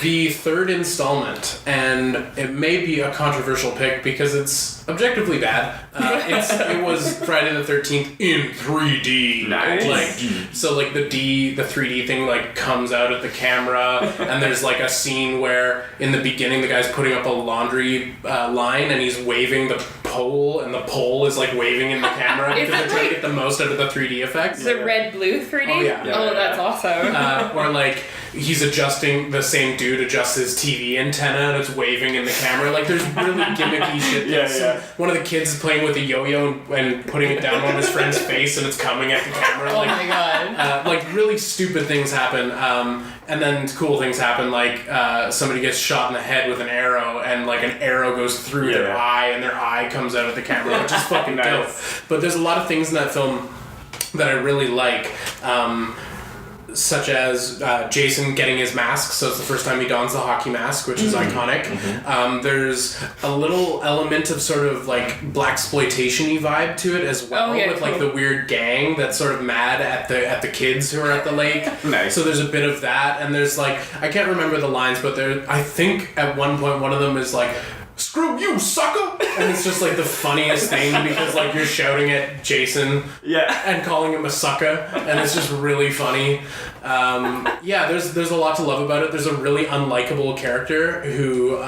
The 3rd installment, and it may be a controversial pick because it's objectively bad. It was Friday the 13th in 3D. Nice. So the 3D thing comes out at the camera, and there's a scene where in the beginning the guy's putting up a laundry line and he's waving the pole, and the pole is waving in the camera because they're trying to get the most out of the 3D effects. The red-blue 3D? Oh, yeah. That's awesome. Or he's adjusting, the same dude adjusts his TV antenna and it's waving in the camera. There's really gimmicky shit. One of the kids is playing with a yo-yo and putting it down on his friend's face and it's coming at the camera. Oh my god. Really stupid things happen. And then cool things happen, somebody gets shot in the head with an arrow and an arrow goes through their eye and their eye comes out of the camera, which is fucking dope. But there's a lot of things in that film that I really like. Such as Jason getting his mask, so it's the first time he dons the hockey mask, which is iconic. There's a little element of sort of blaxploitation-y vibe to it as well, with the weird gang that's sort of mad at the kids who are at the lake. Nice. So there's a bit of that, and there's I can't remember the lines, but I think at one point one of them is "Screw you, sucker!" And it's just the funniest thing because you're shouting at Jason and calling him a sucker, and it's just really funny. There's a lot to love about it. There's a really unlikable character who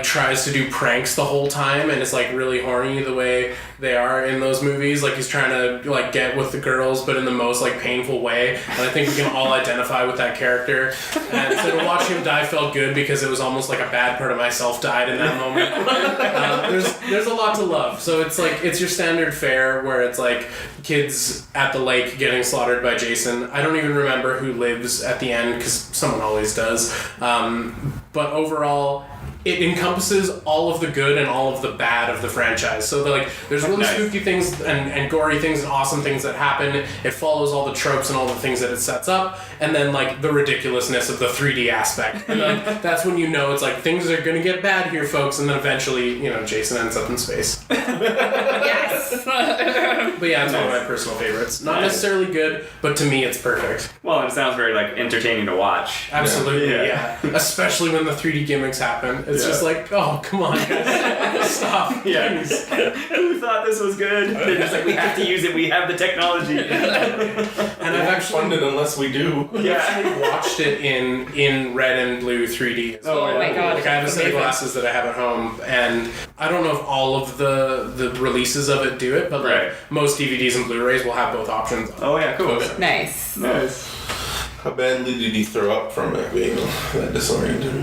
tries to do pranks the whole time and is really horny the way they are in those movies. He's trying to get with the girls, but in the most painful way. And I think we can all identify with that character. And so to watch him die felt good because it was almost a bad part of myself died in that moment. There's a lot to love. So it's it's your standard fare where it's kids at the lake getting slaughtered by Jason. I don't even remember who lives at the end because someone always does. But overall, it encompasses all of the good and all of the bad of the franchise. So there's really Nice. spooky things and gory things and awesome things that happen. It follows all the tropes and all the things that it sets up, and then the ridiculousness of the 3D aspect. And then that's when you know it's things are gonna get bad here, folks. And then eventually, Jason ends up in space. Yes. But yeah, it's one of my personal favorites. Not necessarily good, but to me, it's perfect. Well, and it sounds very entertaining to watch. Absolutely, Yeah. yeah. Especially when the 3D gimmicks happen. It's just oh, come on, guys. Stop. Yeah. Please. Who thought this was good? They're just we have to use it. We have the technology. And I've actually fund it unless we do. actually watched it in red and blue 3D. as well. Oh my god. I have a set of amazing. glasses that I have at home, and I don't know if all of the releases of it do it, but Right. most DVDs and Blu-rays will have both options. Oh yeah, cool. Nice. Nice. How badly did you throw up from it being that disoriented?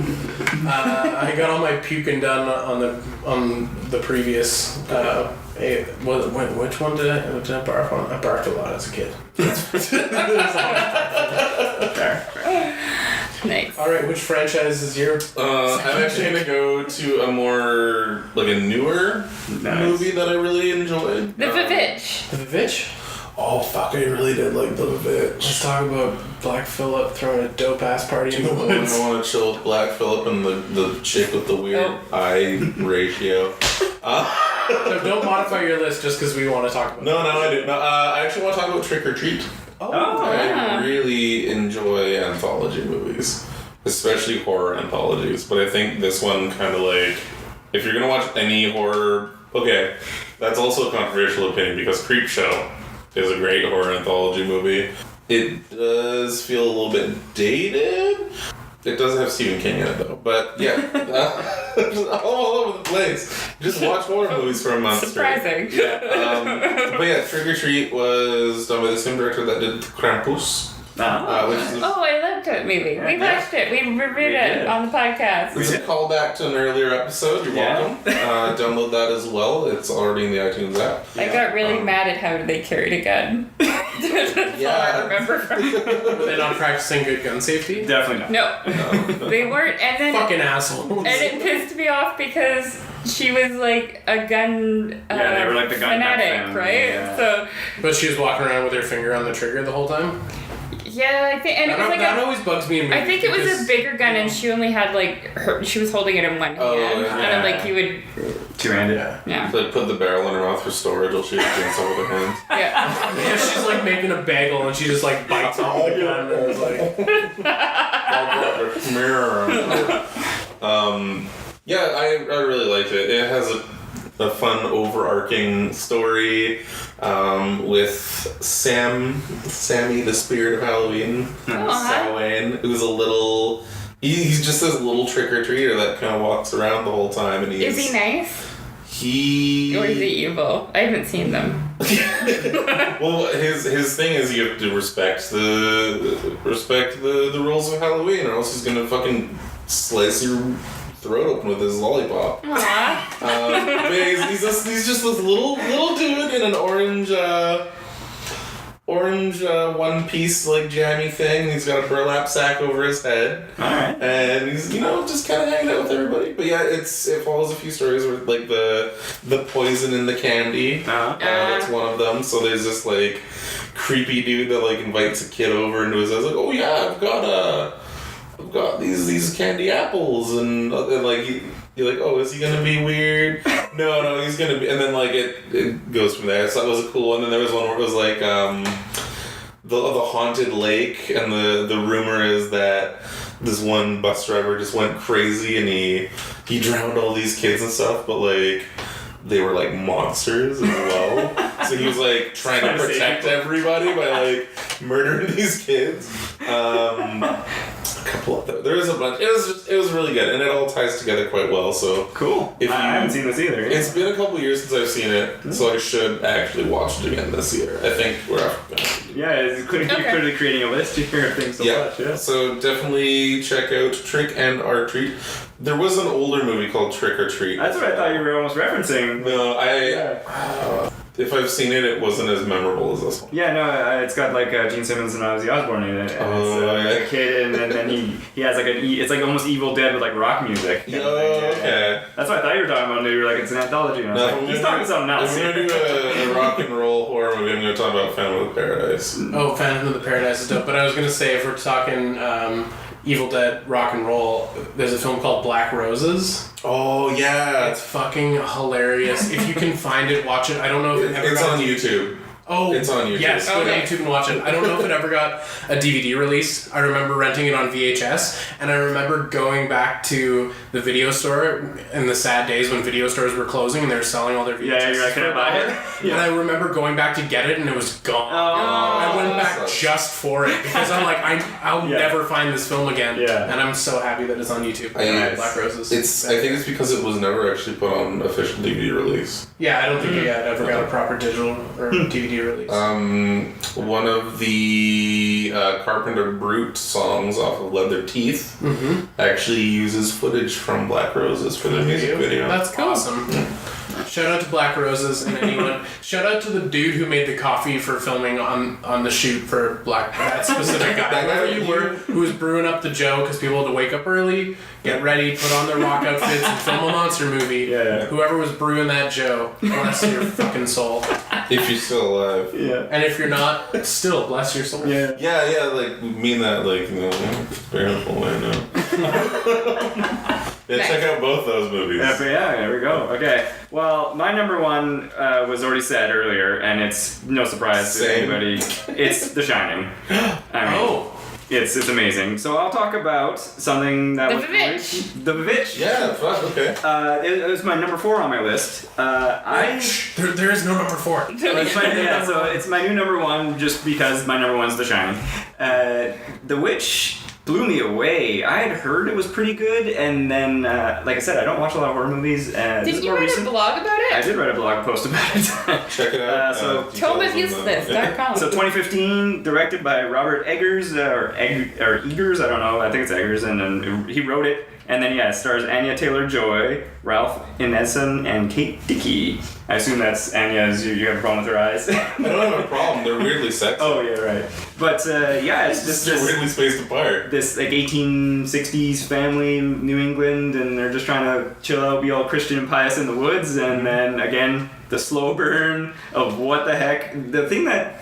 I got all my puking done on the previous. Which one did I barf on? I barfed a lot as a kid. Nice. All right, which franchise is your? I'm actually gonna go to a more a newer movie that I really enjoyed. The Vivitch. The Vivitch? Oh fuck! I really did like The Vivitch. Let's talk about Black Phillip throwing a dope ass party in the woods. I want to chill with Black Phillip and the chick with the weird eye ratio. So don't modify your list just because we want to talk about No, I do. No, I actually want to talk about Trick or Treat. Oh. I really enjoy anthology movies, especially horror anthologies. But I think this one kind of if you're gonna watch any horror, okay, that's also a controversial opinion because Creepshow is a great horror anthology movie. It does feel a little bit dated. It does have Stephen King in it though, but yeah, all over the place. Just watch horror movies for a month Surprising. straight. Yeah, but yeah, Trick or Treat was done by the same director that did Krampus. Which is Oh, I loved it movie. We watched it. We reviewed it on the podcast. It's a callback to an earlier episode. You're welcome. Download that as well. It's already in the iTunes app. I got really mad at how they carried a gun. That's all I remember from Were they not practicing good gun safety? Definitely not. No, they weren't. And then Fucking assholes. and it pissed me off because she was a gun Yeah, they were the gun nut fanatic, family, right? yeah. So But she was walking around with her finger on the trigger the whole time? yeah, I think, and it was That always bugs me in movies. I think it was because- a bigger gun, and she only had she was holding it in one hand, yeah. and you would, Two-handed. yeah, So put the barrel in her mouth for storage while she was doing some with her hands. yeah. Yeah, she's making a bagel and she just bites off the gun and it's Yeah, I really liked it. It has a fun overarching story with Sammy, the spirit of Halloween. Samhain, who's a little. He's just this little trick or treater that kind of walks around the whole time, and Is he nice? He Or is he evil? I haven't seen them. Well, his thing is you have to respect the rules of Halloween, or else he's gonna fucking slice your throat open with his lollipop. Aww. But he's just this little dude in an orange one piece jammy thing. He's got a burlap sack over his head. Alright. And he's just kind of hanging out with everybody. But yeah, it follows a few stories with the poison in the candy. That's one of them. So there's this creepy dude that invites a kid over into his house. Oh yeah, I've got these candy apples, and you're oh, is he gonna be weird? No, he's gonna be, and then it goes from there. So that was a cool one. And there was one where it was the haunted lake, and the rumor is that this one bus driver just went crazy and he drowned all these kids and stuff, but they were monsters as well. So he was trying to protect everybody by murdering these kids. A couple of them. There was a bunch. It was really good, and it all ties together quite well. So Cool. I haven't seen this either. It's been a couple years since I've seen it, so I should actually watch it again this year. I think we're you're clearly creating a list here of things to watch. Yeah. So definitely check out Trick and or Treat. There was an older movie called Trick or Treat. That's what I thought you were almost referencing. No, if I've seen it, it wasn't as memorable as this one. Yeah, no, it's got like Gene Simmons and Ozzy Osbourne in it. And it's a kid, and then he has like it's like almost Evil Dead with like rock music. Okay. That's what I thought you were talking about. You were like, it's an anthology. And I was like, he's talking something else. If we're going to do a rock and roll horror movie, I'm going to talk about Phantom of the Paradise. Oh, Phantom of the Paradise is dope. But I was going to say, if we're talking Evil Dead rock and roll, there's a film called Black Roses. Oh, yeah. It's fucking hilarious. If you can find it, watch it. I don't know if it's on YouTube. Oh, it's on YouTube. Yes, go to YouTube and watch it. I don't know if it ever got a DVD release. I remember renting it on VHS, and I remember going back to the video store in the sad days when video stores were closing and they were selling all their VHS. Yeah, you're like, can I buy it? Yeah. And I remember going back to get it, and it was gone. I went back just for it because I'm like, I'll never find this film again. Yeah. And I'm so happy that it's on YouTube. Black Roses. I think it's because it was never actually put on official DVD release. Yeah, I don't think it ever got a proper digital or DVD release. One of the Carpenter Brute songs off of Leather Teeth actually uses footage from Black Roses for their music video. That's cool. Awesome. Shout out to Black Roses and anyone. Shout out to the dude who made the coffee for filming on the shoot for that specific guy. Whoever you were, who was brewing up the Joe because people had to wake up early, get ready, put on their rock outfits, and film a monster movie. Yeah. Whoever was brewing that Joe, bless your fucking soul. If you're still alive. Yeah. And if you're not, still bless your soul. Yeah. Yeah, like, mean that, like, you know, spiritual way, no. Yeah, check out both those movies. Yeah, there we go. Okay. Well, my number one was already said earlier, and it's no surprise to anybody. It's The Shining. It's amazing. So I'll talk about something that was Vivitch. The Vivitch. Yeah, fuck, okay. It was my number 4 on my list. There is no number 4. So it's my new number 1 just because my number 1's The Shining. The Witch blew me away. I had heard it was pretty good, and then, like I said, I don't watch a lot of horror movies. Did you write a blog about it? I did write a blog post about it. Check it out. Tome of Uselessness.com. So 2015, directed by Robert Eggers, or Eggers, I don't know. I think it's Eggers, and then he wrote it. And then, it stars Anya Taylor-Joy, Ralph Ineson, and Kate Dickey. I assume that's Anya's, you have a problem with her eyes? I don't have a problem. They're weirdly sexy. Oh, yeah, right. But, it's just They're weirdly spaced apart. This, 1860s family, New England, and they're just trying to chill out, be all Christian and pious in the woods. And then, again, the slow burn of what the heck. The thing that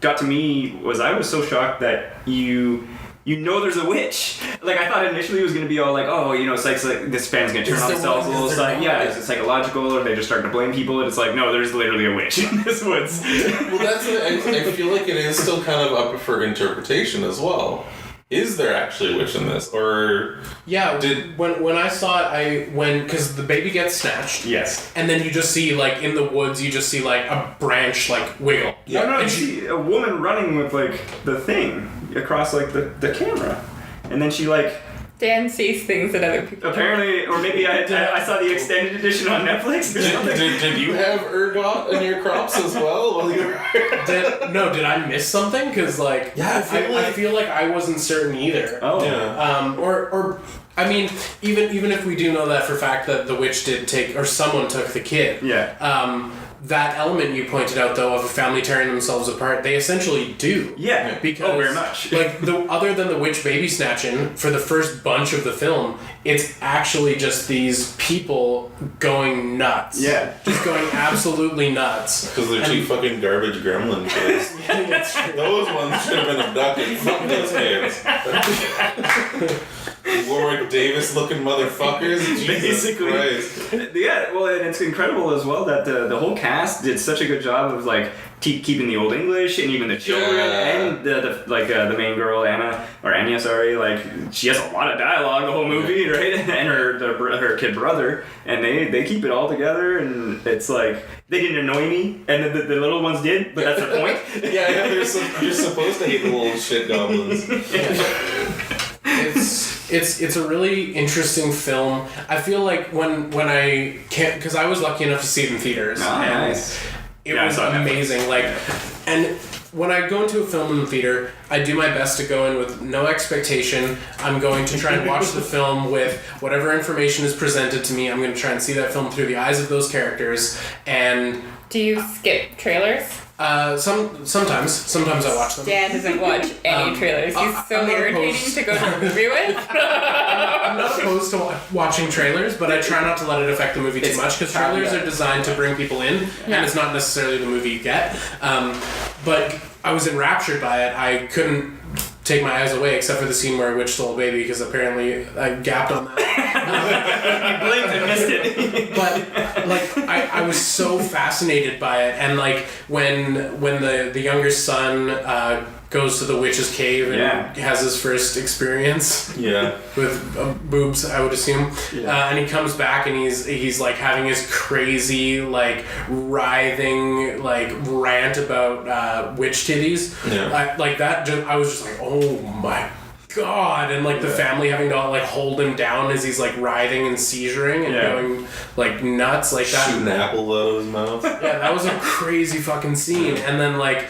got to me was I was so shocked that you know there's a witch. Like, I thought initially it was going to be all like, it's like this family's going to turn on themselves a little side. Yeah, is it psychological, or they just start to blame people? And it's like, no, there's literally a witch in this woods. Well, that's it. I feel like it is still kind of up for interpretation as well. Is there actually a witch in this? Or... Yeah, when I saw it, because the baby gets snatched. Yes. And then you just see, like, in the woods, you just see, like, a branch, like, wiggle. Yeah. No, you see a woman running with, like, the thing across, like, the camera. And then she, like... Dan sees things that other people apparently, or maybe I saw the extended edition on Netflix or something. Did you have ergot in your crops as well while you were... Did I miss something? Because, like, yeah, I feel like I wasn't certain either. Oh. Yeah. Or I mean, even if we do know that for a fact that the witch did take, or someone took the kid. Yeah. That element you pointed out, though, of a family tearing themselves apart, they essentially do. Yeah. Because, very much. Like, other than the witch baby snatching, for the first bunch of the film, it's actually just these people going nuts. Yeah. Just going absolutely nuts. Because they're two fucking garbage gremlin kids. Those ones should have been abducted. Fuck those kids. Warwick Davis looking motherfuckers. Jesus Christ. Yeah, well, and it's incredible as well that the whole cast did such a good job of like keeping the old English, and even the children, and the main girl Anya, like she has a lot of dialogue the whole movie, right? And her kid brother, and they keep it all together, and it's like they didn't annoy me, and the little ones did, but that's the point. Yeah, you're supposed to hate the little shit goblins. It's a really interesting film. I feel like when I can't, because I was lucky enough to see it in theaters. Oh, nice. It was amazing. Like, and when I go into a film in the theater, I do my best to go in with no expectation. I'm going to try and watch the film with whatever information is presented to me. I'm going to try and see that film through the eyes of those characters. And do you skip trailers? Sometimes I watch them. Dan doesn't watch any trailers. He's so irritating to go to a movie with. I'm not opposed to watching trailers, but I try not to let it affect the movie too much, because trailers are designed to bring people in, and it's not necessarily the movie you get. But I was enraptured by it. I couldn't take my eyes away, except for the scene where a witch stole a baby, because apparently I gapped on that. You blinked and missed it. But like I was so fascinated by it, and like when the younger son goes to the witch's cave and has his first experience with boobs, I would assume, and he comes back and he's like having his crazy like writhing like rant about witch titties, like that. I was just like, oh my God, and like the family having to like hold him down as he's like writhing and seizuring and going like nuts like that. Shooting apple out of his mouth. Yeah, that was a crazy fucking scene. And then like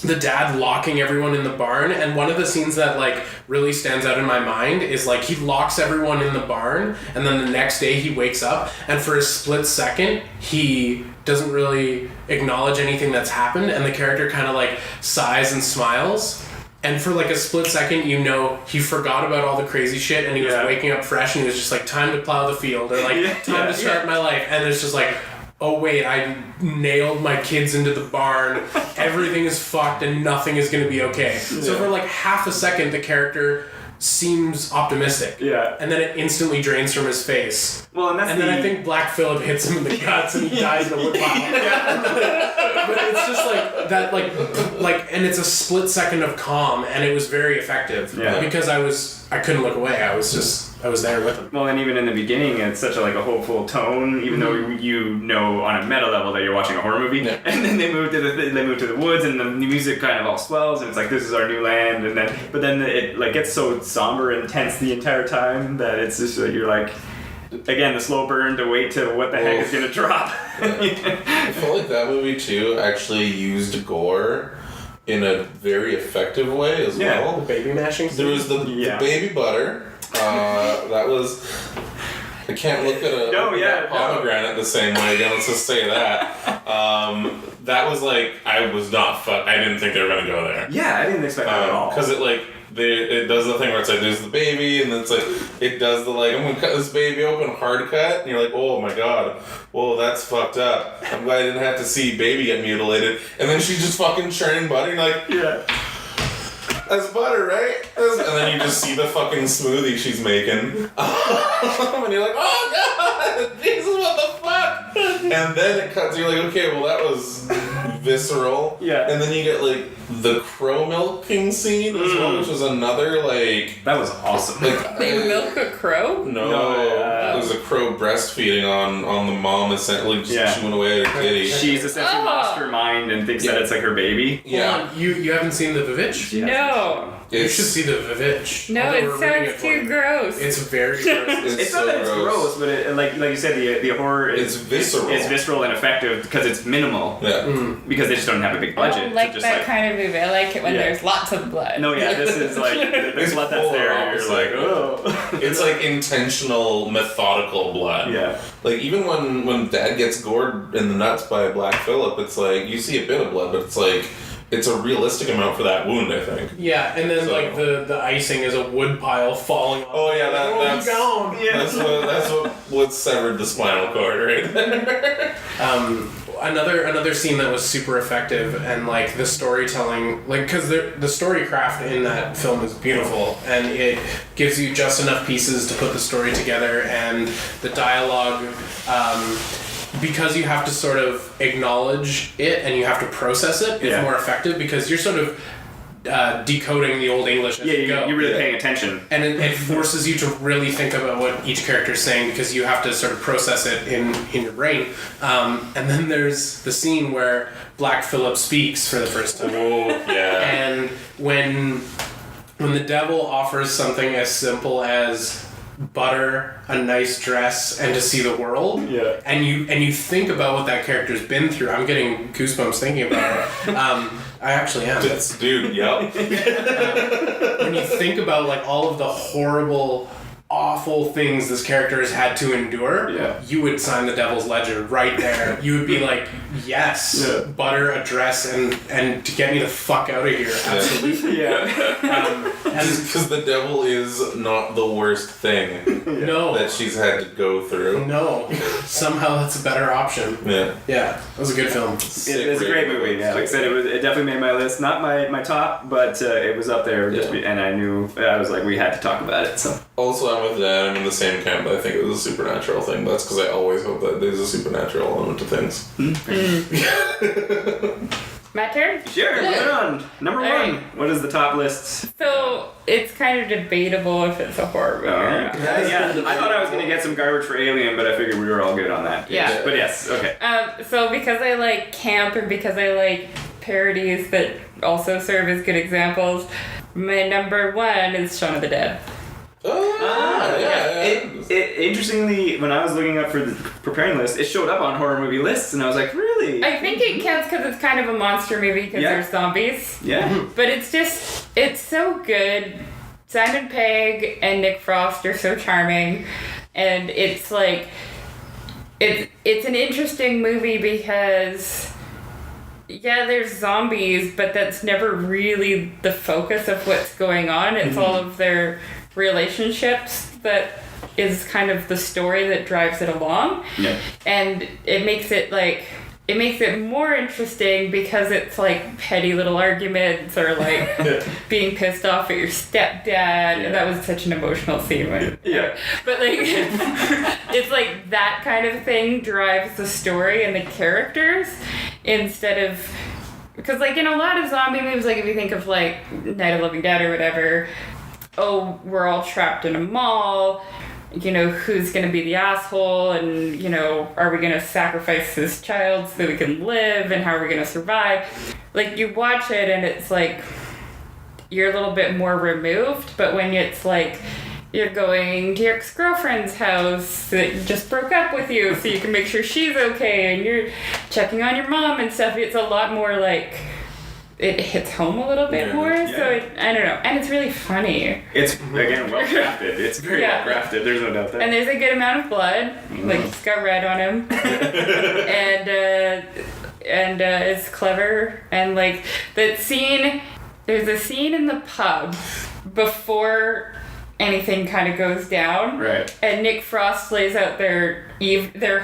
the dad locking everyone in the barn, and one of the scenes that like really stands out in my mind is like he locks everyone in the barn, and then the next day he wakes up, and for a split second he doesn't really acknowledge anything that's happened, and the character kind of like sighs and smiles. And for like a split second, you know, he forgot about all the crazy shit, and he was waking up fresh, and he was just like, time to plow the field, or like, time to start my life. And it's just like, oh wait, I nailed my kids into the barn, everything is fucked, and nothing is going to be okay. So for like half a second, the character seems optimistic. Yeah. And then it instantly drains from his face. Well, and then I think Black Phillip hits him in the guts and he dies in a woodpile. But it's just like that, like, and it's a split second of calm, and it was very effective. Yeah. Because I couldn't look away. I was there with him. Well, and even in the beginning, it's such a hopeful tone, even though you know on a meta level that you're watching a horror movie. Yeah. And then they move to the woods, and the music kind of all swells, and it's like, this is our new land. And then it like gets so somber and tense the entire time that it's just you're like, again, the slow burn to wait till what the heck is gonna drop. I feel like that movie too actually used gore in a very effective way as well. The baby mashing scene. There was the baby butter. That was. I can't look at a pomegranate the same way again. Let's just say that. That was like, I didn't think they were gonna go there. Yeah, I didn't expect that at all. Because it does the thing where it's like, there's the baby, and then it's like, it does the like, I'm gonna cut this baby open, hard cut, and you're like, oh my God, whoa, that's fucked up. I'm glad I didn't have to see baby get mutilated. And then she's just fucking churning butter, and you're like, that's butter, right? And then you just see the fucking smoothie she's making. And you're like, oh God, Jesus, what the fuck? And then it cuts, you're like, okay, well that was visceral. Yeah. And then you get like the crow milking scene as well, which was another like... That was awesome. Like, they milk a crow? No, it was a crow breastfeeding on the mom, essentially. She went away at her kitty. She's essentially lost her mind and thinks that it's like her baby. Yeah. You haven't seen the Vivitch? No. You should see the Vivitch. No, it sounds too gross. It's very gross. It's not that it's gross, but like you said, the horror is visceral. It's visceral and effective because it's minimal. Yeah. Because they just don't have a big budget. I don't like that kind of movie. I like it when there's lots of blood. No, this is like the blood that's there. And you're like, oh. It's like intentional, methodical blood. Yeah. Like even when Dad gets gored in the nuts by Black Phillip, it's like you see a bit of blood, but it's like. It's a realistic amount for that wound, I think. Yeah, and then like the icing is a wood pile falling off. Oh yeah, that's gone. Yeah. That's what severed the spinal cord right there. Another scene that was super effective, and like the storytelling, like because the story craft in that film is beautiful, and it gives you just enough pieces to put the story together, and the dialogue. Because you have to sort of acknowledge it and you have to process it, it's more effective because you're sort of decoding the Old English as you go. You're really paying attention. And it forces you to really think about what each character is saying because you have to sort of process it in your brain. And then there's the scene where Black Phillip speaks for the first time. Oh, yeah. And when the devil offers something as simple as butter, a nice dress, and to see the world. Yeah. And you think about what that character's been through. I'm getting goosebumps thinking about it. I actually am. Dude, yep. When you think about like all of the horrible, awful things this character has had to endure, you would sign the Devil's Ledger right there. You would be like, yes, butter, a dress, and to get me the fuck out of here. Absolutely. Because the devil is not the worst thing No. that she's had to go through. No. Somehow that's a better option. Yeah. Yeah. That was a good film. It's a great movie. Yeah, like I said, it definitely made my list. Not my top, but it was up there. And I knew I was like, we had to talk about it. So Also, I'm with Dan. I'm in the same camp. I think it was a supernatural thing. That's because I always hope that there's a supernatural element to things. My turn? sure, moving on. Number one. Alright. What is the top list? So it's kind of debatable if it's a horror movie. or not. I thought I was gonna get some garbage for Alien, but I figured we were all good on that. Yeah. But yes, okay. So because I like camp and because I like parodies that also serve as good examples, my number one is Shaun of the Dead. Interestingly, when I was looking up for the preparing list, it showed up on horror movie lists, and I was like, really? I think it counts because it's kind of a monster movie because there's zombies. Yeah. But it's so good. Simon Pegg and Nick Frost are so charming, and it's like it's an interesting movie because there's zombies, but that's never really the focus of what's going on. It's all of their relationships that is kind of the story that drives it along. Yeah. And it makes it more interesting because it's like petty little arguments or like being pissed off at your stepdad. And that was such an emotional scene. But like, it's like that kind of thing drives the story and the characters instead of, because like in a lot of zombie movies, like if you think of like Night of the Living Dead or whatever, we're all trapped in a mall. Who's going to be the asshole, and, are we going to sacrifice this child so that we can live, and how are we going to survive? Like, you watch it, and it's like, you're a little bit more removed, but when it's like, you're going to your ex-girlfriend's house that just broke up with you so you can make sure she's okay, and you're checking on your mom and stuff, it's a lot more like, it hits home a little bit more, so I don't know. And it's really funny. It's, again, well crafted. It's very well crafted, there's no doubt there. And there's a good amount of blood. Like, it's got red on him. and it's clever. And, like, that scene, there's a scene in the pub before anything kind of goes down. Right. And Nick Frost lays out their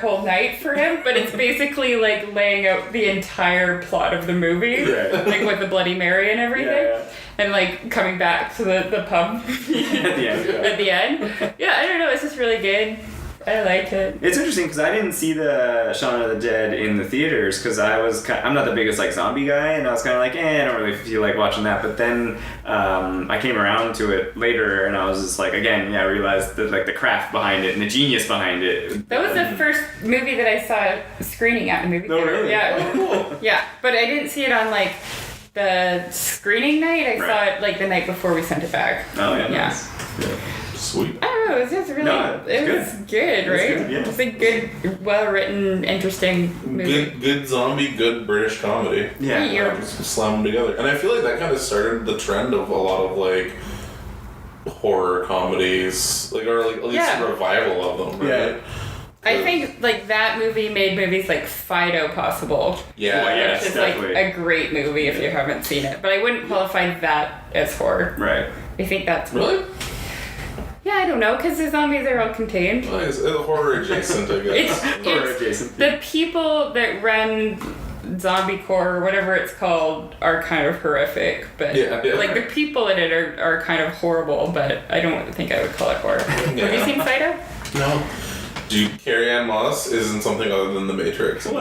whole night for him, but it's basically like laying out the entire plot of the movie, like with the Bloody Mary and everything, and like coming back to the pub at the end. Yeah, I don't know. It's just really good. I liked it. It's interesting because I didn't see the Shaun of the Dead in the theaters because I'm not the biggest like zombie guy, and I was kind of like, I don't really feel like watching that. But then I came around to it later, and I was just like, again, I realized the craft behind it and the genius behind it. That was the first movie that I saw screening at a movie theater. Really? Yeah. Oh, cool. Yeah, but I didn't see it on like the screening night. I saw it like the night before we sent it back. Oh yeah. Nice. Sweet. I don't know, it was just really, it was good, right? Good, It's a good, well-written, interesting movie. Good zombie, good British comedy. Yeah. Just slam them together. And I feel like that kind of started the trend of a lot of like horror comedies, like, or like at least a revival of them, right? Yeah. I think like that movie made movies like Fido possible. Yeah, which is definitely. like a great movie if you haven't seen it. But I wouldn't qualify that as horror. Right. I think that's Really? Yeah, I don't know, because the zombies are all contained. Nice. Horror adjacent, I guess. Horror adjacent. The people that run zombie core or whatever it's called are kind of horrific, but like the people in it are kind of horrible, but I don't think I would call it horror. Have you seen Fido? No. Dude, Carrie-Anne Moss isn't something other than The Matrix. It's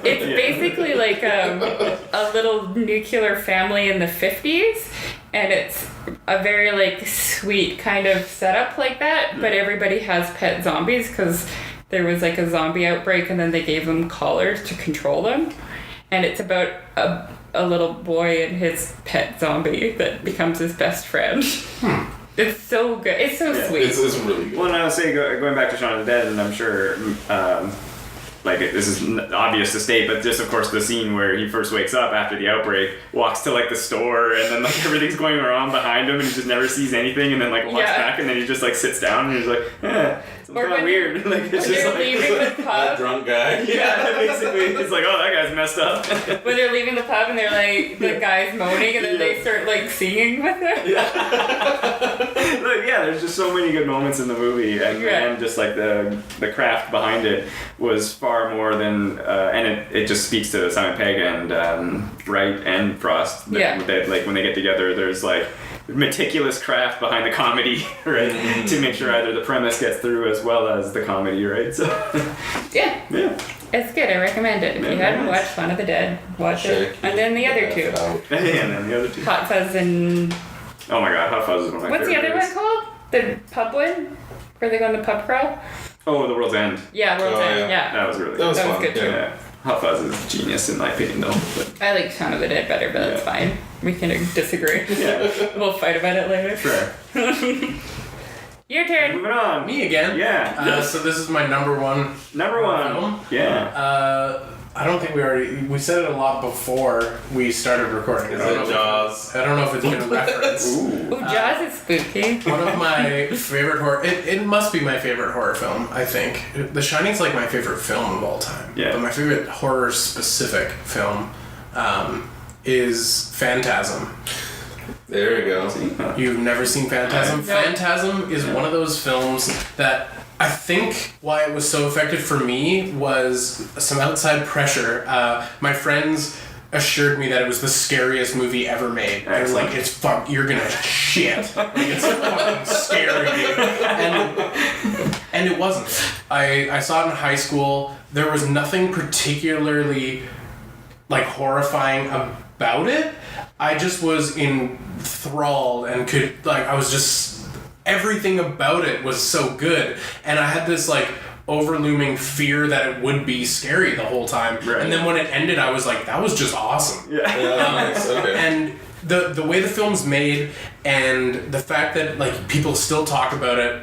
basically like a little nuclear family in the 50s, and it's a very like sweet kind of setup like that, but everybody has pet zombies because there was like a zombie outbreak and then they gave them collars to control them, and it's about a little boy and his pet zombie that becomes his best friend. It's so good. It's so sweet. It's really good. Well, and I would say going back to Shaun of the Dead, and I'm sure like this is obvious to state, but just of course the scene where he first wakes up after the outbreak, walks to like the store, and then like everything's going wrong behind him, and he just never sees anything, and then like walks back, and then he just like sits down, and he's like, something's kind of weird. Like it's just like leaving the pub, that drunk guy. Yeah, basically, it's like, oh, that guy's messed up. when they're leaving the pub and they're like the guy's moaning, and then they start like singing with him. Like, yeah, there's just so many good moments in the movie, and just like the craft behind it was far more than, and it just speaks to Simon Pegg and Wright and Frost. That like when they get together, there's like meticulous craft behind the comedy, right? To make sure either the premise gets through as well as the comedy, right? So yeah. It's good. I recommend it. If you hadn't watched Shaun of the Dead, watch it. And then the other two. And then the other two. Hot Fuzz and... Oh my god, Hot Fuzz is one of my What's the other one called? The pub one? Where they go on the pub crawl? Oh, The World's End. Yeah, World's End. Yeah. That was really That was good too. Yeah. Hot Fuzz is genius in my opinion, though. But. I like Shaun of the Dead better, but that's fine. We can disagree. Yeah. We'll fight about it later. Sure. Your turn. Moving on. Me again? Yeah. So this is my number one. Number one. Film. Yeah. I don't think we said it a lot before we started recording. Is it Jaws? I don't know if it's been a reference. Ooh. Ooh, Jaws is spooky. One of my favorite horror... It must be my favorite horror film, I think. The Shining's like my favorite film of all time. Yeah. But my favorite horror-specific film is Phantasm. There we go. You've never seen Phantasm? No. Phantasm is one of those films that I think why it was so effective for me was some outside pressure. My friends assured me that it was the scariest movie ever made. They were like, "It's you're gonna shit. Like, it's fucking scary, dude." And it wasn't. I saw it in high school. There was nothing particularly like horrifying about it. I just was enthralled and could I was just. Everything about it was so good, and I had this like overlooming fear that it would be scary the whole time. Right. And then when it ended, I was like, that was just awesome. Yeah. Nice. Okay. And the way the film's made and the fact that like people still talk about it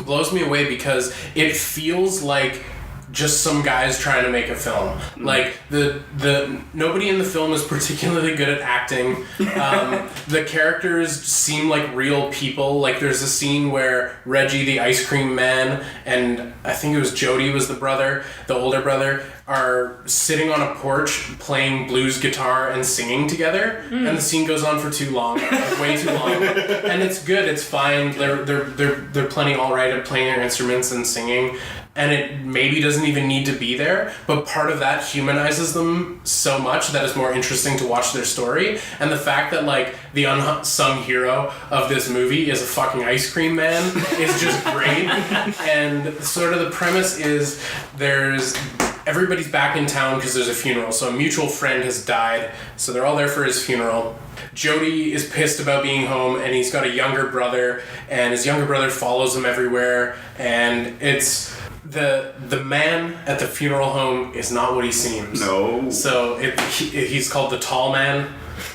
blows me away because it feels like just some guys trying to make a film. Like the nobody in the film is particularly good at acting. The characters seem like real people. Like there's a scene where Reggie, the ice cream man, and I think it was Jody was the older brother, are sitting on a porch playing blues guitar and singing together, and the scene goes on for too long, like way too long. And it's good, it's fine. They're plenty all right at playing their instruments and singing. And it maybe doesn't even need to be there, but part of that humanizes them so much that it's more interesting to watch their story. And the fact that like the unsung hero of this movie is a fucking ice cream man is just great. And sort of the premise is everybody's back in town because there's a funeral. So a mutual friend has died, so they're all there for his funeral. Jody is pissed about being home, and he's got a younger brother, and his younger brother follows him everywhere, and it's... The man at the funeral home is not what he seems. No. So he's called the Tall Man.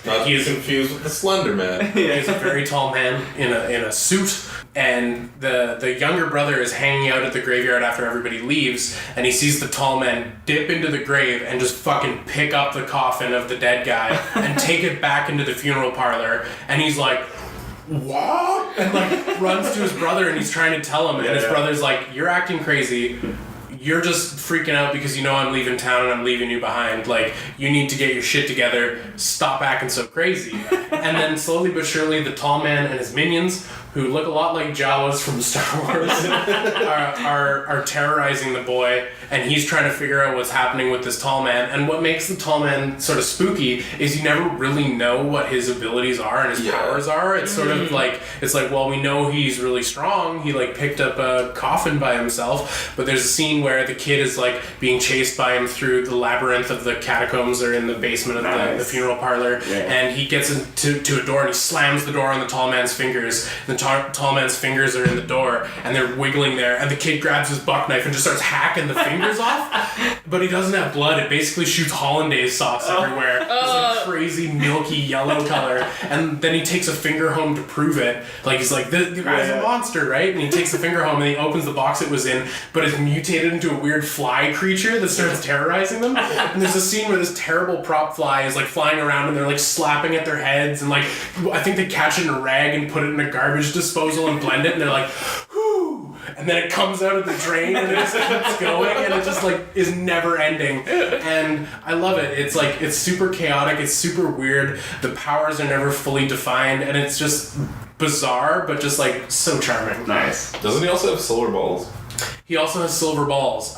Not he's confused with the Slender Man. He's a very tall man in a suit, and the younger brother is hanging out at the graveyard after everybody leaves, and he sees the tall man dip into the grave and just fucking pick up the coffin of the dead guy and take it back into the funeral parlor, and he's like, "What?" And like runs to his brother and he's trying to tell him, and his brother's like, "You're acting crazy. You're just freaking out because you know I'm leaving town and I'm leaving you behind. Like, you need to get your shit together. Stop acting so crazy." And then slowly but surely, the tall man and his minions, who look a lot like Jawas from Star Wars, are terrorizing the boy, and he's trying to figure out what's happening with this tall man. And what makes the tall man sort of spooky is you never really know what his abilities are and his powers are. It's sort of like, well, we know he's really strong. He like picked up a coffin by himself, but there's a scene where the kid is like being chased by him through the labyrinth of the catacombs or in the basement of the funeral parlor, and he gets into a door and he slams the door on the tall man's fingers. And the tall man's fingers are in the door, and they're wiggling there, and the kid grabs his buck knife and just starts hacking the fingers off, but he doesn't have blood. It basically shoots hollandaise sauce everywhere. It's like crazy milky yellow color, and then he takes a finger home to prove it. Like, he's like, the guy's a monster, right? And he takes the finger home and he opens the box it was in, but it's mutated into a weird fly creature that starts terrorizing them. And there's a scene where this terrible prop fly is like flying around and they're like slapping at their heads, and like I think they catch it in a rag and put it in a garbage disposal and blend it, and they're like, whoo, and then it comes out of the drain and it just keeps going, and it just like is never ending. And I love it. It's like, it's super chaotic, it's super weird, the powers are never fully defined, and it's just bizarre, but just like so charming. Nice. Doesn't he also have silver balls? He also has silver balls.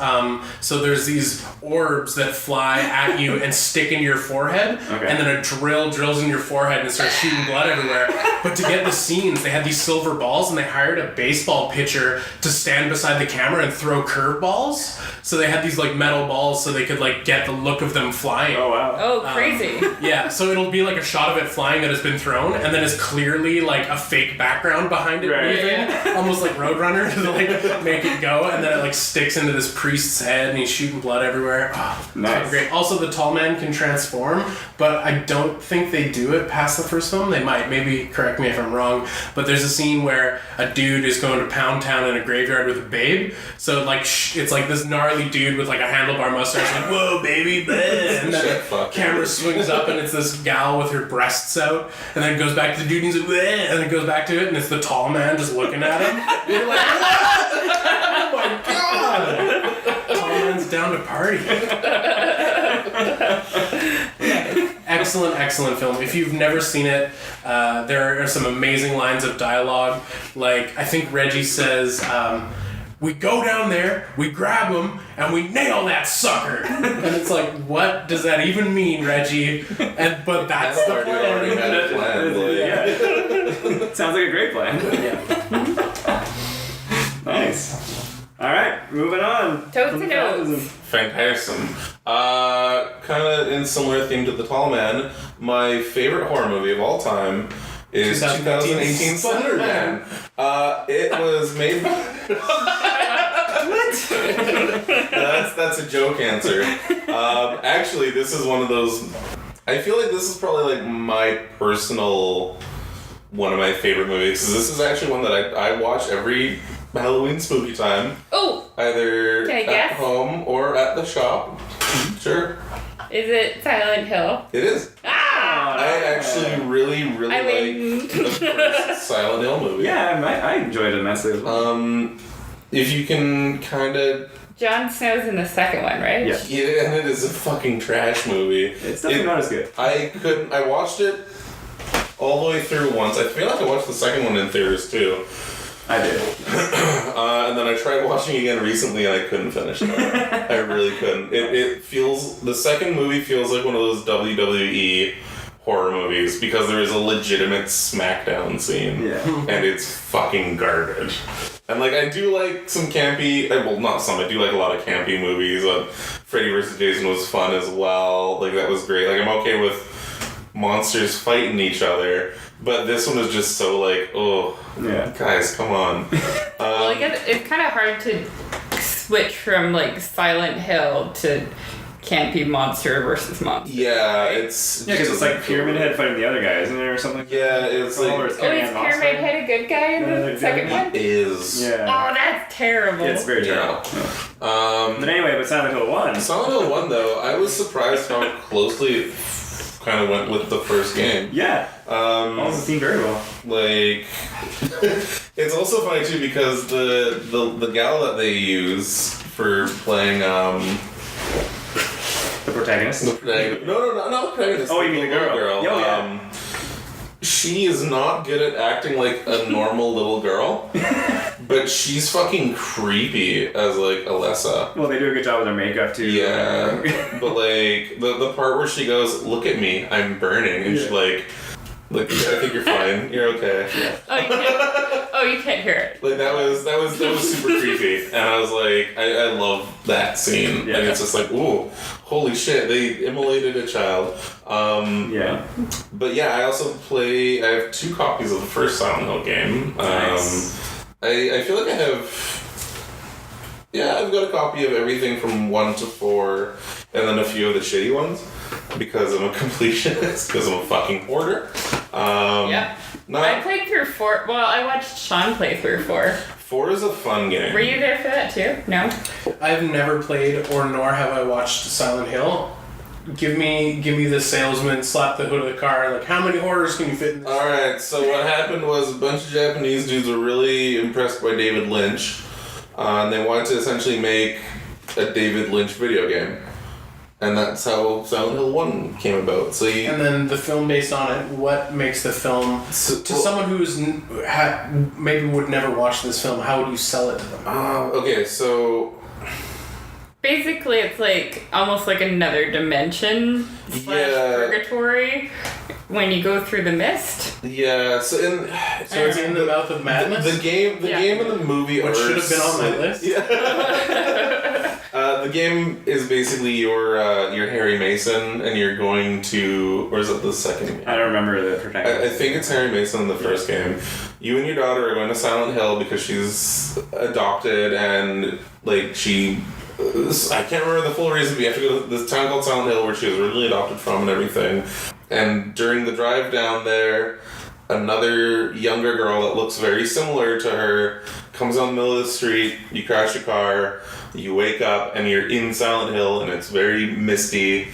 So there's these orbs that fly at you and stick into your forehead, and then a drill drills in your forehead and starts shooting blood everywhere. But to get the scenes, they had these silver balls, and they hired a baseball pitcher to stand beside the camera and throw curveballs. So they had these like metal balls so they could like get the look of them flying. Oh wow. Oh, crazy. Yeah, so it'll be like a shot of it flying that has been thrown, and then it's clearly like a fake background behind it moving, almost like Roadrunner, to like make it go, and then it like sticks into this priest's head and he's shooting blood everywhere. Oh, nice. Great. Also, the tall man can transform, but I don't think they do it past the first film. They might. Maybe correct me if I'm wrong. But there's a scene where a dude is going to Pound Town in a graveyard with a babe. So like it's like this gnarly dude with like a handlebar mustache, like, whoa, baby, bleh. And then the camera swings up and it's this gal with her breasts out, and then it goes back to the dude and he's like, bleh, and then it goes back to it and it's the tall man just looking at him. And you're like, oh my god! Tall man's down to party. Excellent film. If you've never seen it, there are some amazing lines of dialogue. Like, I think Reggie says, we go down there, we grab him, and we nail that sucker. And it's like, what does that even mean, Reggie? But that's the already had a plan. Yeah. Sounds like a great plan. Yeah. Nice. All right, moving on. Toes to nose. Fantastic. Kind of in similar theme to The Tall Man, my favorite horror movie of all time is 2018 Slender Man. It was made by... What? That's a joke answer. Actually, this is one of those... I feel like this is probably like my personal... one of my favorite movies. Because this is actually one that I watch every Halloween spooky time. Oh! Either Can I at guess? home or at the shop. Sure. Is it Silent Hill? It is. Ah! I actually really like the first Silent Hill movie. Yeah, I enjoyed it immensely as well. If you can kind of... Jon Snow's in the second one, right? Yeah. Yeah, and it is a fucking trash movie. It's definitely not as good. I watched it all the way through once. I feel like I watched the second one in theaters too. I did. And then I tried watching it again recently and I couldn't finish it. I really couldn't. It feels... The second movie feels like one of those WWE horror movies because there is a legitimate smackdown scene. Yeah. And it's fucking garbage. And like, I do like some campy... Well, not some. I do like a lot of campy movies. Freddy vs. Jason was fun as well. Like, that was great. Like, I'm okay with monsters fighting each other. But this one was just so like, oh, yeah, guys, come on. Well, I guess it's kind of hard to switch from like Silent Hill to campy monster versus monster. Yeah, it's... Yeah, because it's like Pyramid Head fighting the other guy, isn't it, or something? Yeah, it's like... Is Pyramid Head a good guy in the second one? It is. Yeah. Oh, that's terrible. It's very terrible. Yeah. But anyway, but Silent Hill 1. Silent Hill 1, though, I was surprised how closely it kind of went with the first game. Yeah. Also seemed very well. Like, it's also funny too because the gal that they use for playing the protagonist. No, not the protagonist. Oh, you mean the girl? Oh, yeah. She is not good at acting like a normal little girl, but she's fucking creepy as like Alessa. Well, they do a good job with their makeup too. Yeah, but like the part where she goes, "Look at me, I'm burning," and she's like, Like, I think you're fine. You're okay. You can't hear it. Like that was super creepy, and I was like, I love that scene. Yeah. Like it's just like, ooh, holy shit, they immolated a child. Yeah. But yeah, I also I have 2 copies of the first Silent Hill game. Nice. I feel like I've got a copy of everything from 1 to 4, and then a few of the shitty ones, because I'm a completionist, because I'm a fucking hoarder. I played through 4. Well, I watched Sean play through 4. 4 is a fun game. Were you there for that too? No? I've never played, or nor have I watched Silent Hill. Give me the salesman, slap the hood of the car, like, how many horrors can you fit in this? Alright, so what happened was a bunch of Japanese dudes were really impressed by David Lynch, and they wanted to essentially make a David Lynch video game. And that's how Silent Hill 1 came about. So And then the film based on it, what makes the film... someone who's maybe would never watch this film, how would you sell it to them? Okay, so... Basically, it's like almost like another dimension / purgatory when you go through the mist. Yeah, so it's in the mouth of madness? The game and the movie Which should have been on my list. Yeah. The game is basically you're Harry Mason, and you're going to... Or is it the second game? I don't remember the protagonist. I think it's Harry Mason in the first game. You and your daughter are going to Silent Hill because she's adopted, and like I can't remember the full reason, but you have to go to this town called Silent Hill where she was originally adopted from and everything. And during the drive down there, another younger girl that looks very similar to her comes on the middle of the street, you crash your car, you wake up, and you're in Silent Hill, and it's very misty,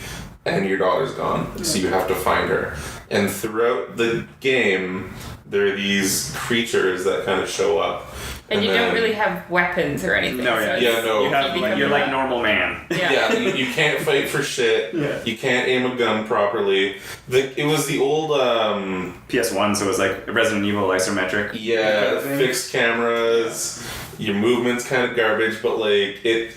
and your daughter's gone. So you have to find her. And throughout the game, there are these creatures that kind of show up. And you don't really have weapons or anything. No, yeah. No. You're like normal man. Yeah. You can't fight for shit. Yeah. You can't aim a gun properly. It was the old... PS1, so it was like Resident Evil isometric. Yeah, kind of thing. fixed cameras. Your movement's kind of garbage, but like it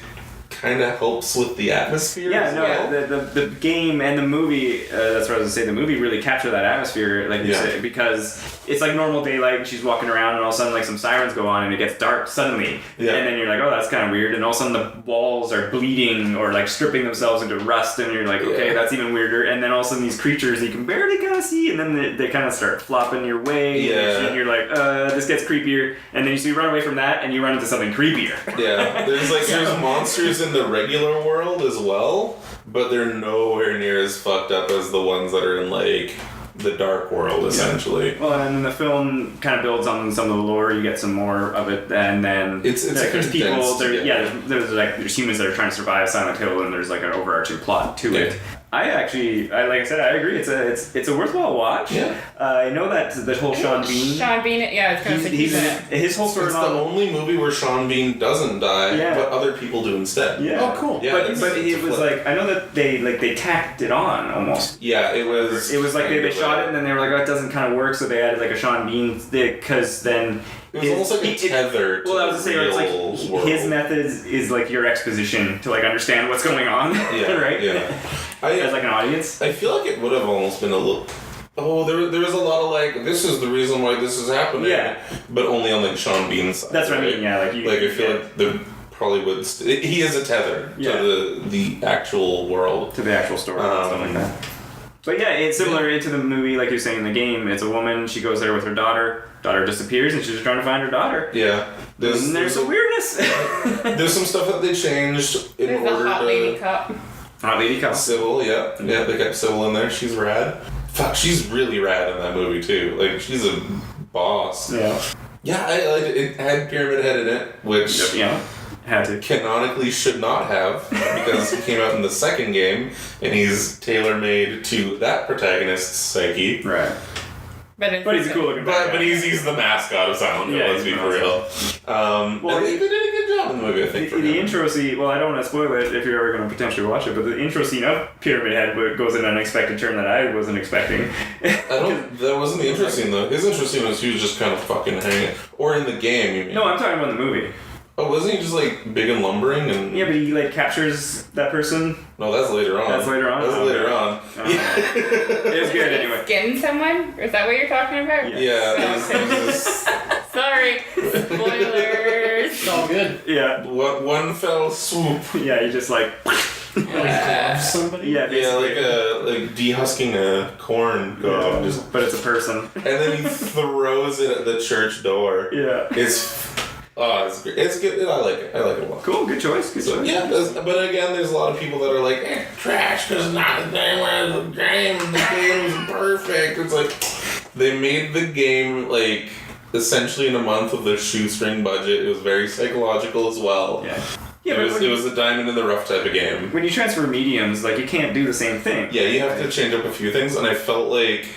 kind of helps with the atmosphere. Yeah, as well. the game and the movie, that's what I was going to say, the movie really captured that atmosphere, like you said, because it's like normal daylight and she's walking around and all of a sudden like some sirens go on and it gets dark suddenly. Yeah. And then you're like, oh, that's kind of weird. And all of a sudden the walls are bleeding or like stripping themselves into rust and you're like, okay, that's even weirder. And then all of a sudden these creatures you can barely kind of see and then they kind of start flopping your way. Yeah. And you're like, this gets creepier. And then you run away from that and you run into something creepier. Yeah, there's monsters in the regular world as well, but they're nowhere near as fucked up as the ones that are in like the dark world, essentially. Well, and then the film kind of builds on some of the lore. You get some more of it, and then It's there's people. condensed, There's humans that are trying to survive Silent Hill, and there's like an overarching plot to it. I like I said, I agree. It's a worthwhile watch. Yeah. I know that the whole Sean Bean. Sean Bean, yeah, it's kind of He's in it. His whole It's the storyline. only movie where Sean Bean doesn't die, but other people do instead. Yeah. Oh, cool. Yeah, but it was like I know that they tacked it on almost. Yeah, it was. It was like they shot it and then they were like, oh, it doesn't kind of work, so they added like a Sean Bean stick because then. It was almost like a tether to well, I was the gonna say, real it's like world. his method is like your exposition to like understand what's going on, Yeah, right? yeah. As like an audience. I feel like it would have almost been a little... Oh, there was a lot of like, this is the reason why this is happening. Yeah. But only on like Sean Bean's side. That's what I right? mean. Yeah, like you. Like I feel like there probably would... he is a tether to the actual world. to the actual story and stuff like that. But yeah, it's similar to the movie, like you're saying in the game. It's a woman. She goes there with her daughter. Daughter disappears, and she's just trying to find her daughter. Yeah. There's some weirdness. There's some stuff that they changed in There's order a hot to... lady cop. Hot lady cop. Sybil, yeah. Yeah, they kept Sybil in there. She's rad. Fuck, she's really rad in that movie, too. Like, she's a boss. Yeah. Yeah, it had Pyramid Head in it, which... Yeah. Had to. Canonically should not have, because he came out in the second game, and he's tailor-made to that protagonist's psyche. Right. But he's a cool looking But he's the mascot of Silent Hill, let's be for real. Well, they did a good job in the movie, I think. The intro scene, well, I don't want to spoil it if you're ever going to potentially watch it, but the intro scene of Pyramid Head goes in an unexpected turn that I wasn't expecting. That wasn't the intro scene, though. His intro scene was he was just kind of fucking hanging. Or in the game, you mean? No, I'm talking about the movie. Oh, wasn't he just like big and lumbering and? Yeah, but he like captures that person. No, that's later on. That's later on? That's Oh, later okay. on. It was good anyway. Skin someone? Is that what you're talking about? Yeah. there's Sorry. Spoilers. It's all good. Yeah. one fell swoop. Yeah, he just like. Like love somebody. Yeah, Yeah, basically. like dehusking a corn Yeah, gob. Just but it's a person. and then he throws it at the church door. Yeah. It's great. It's good. I like it. I like it a lot. Cool. Good choice. Good choice. Yeah, but again, there's a lot of people that are like, trash because it's not the same as the game. The game's perfect. It's like they made the game like essentially in a month with their shoestring budget. It was very psychological as well. Yeah. Yeah, it was a diamond in the rough type of game. When you transfer mediums, like you can't do the same thing. Yeah, you have to change up a few things, and I felt like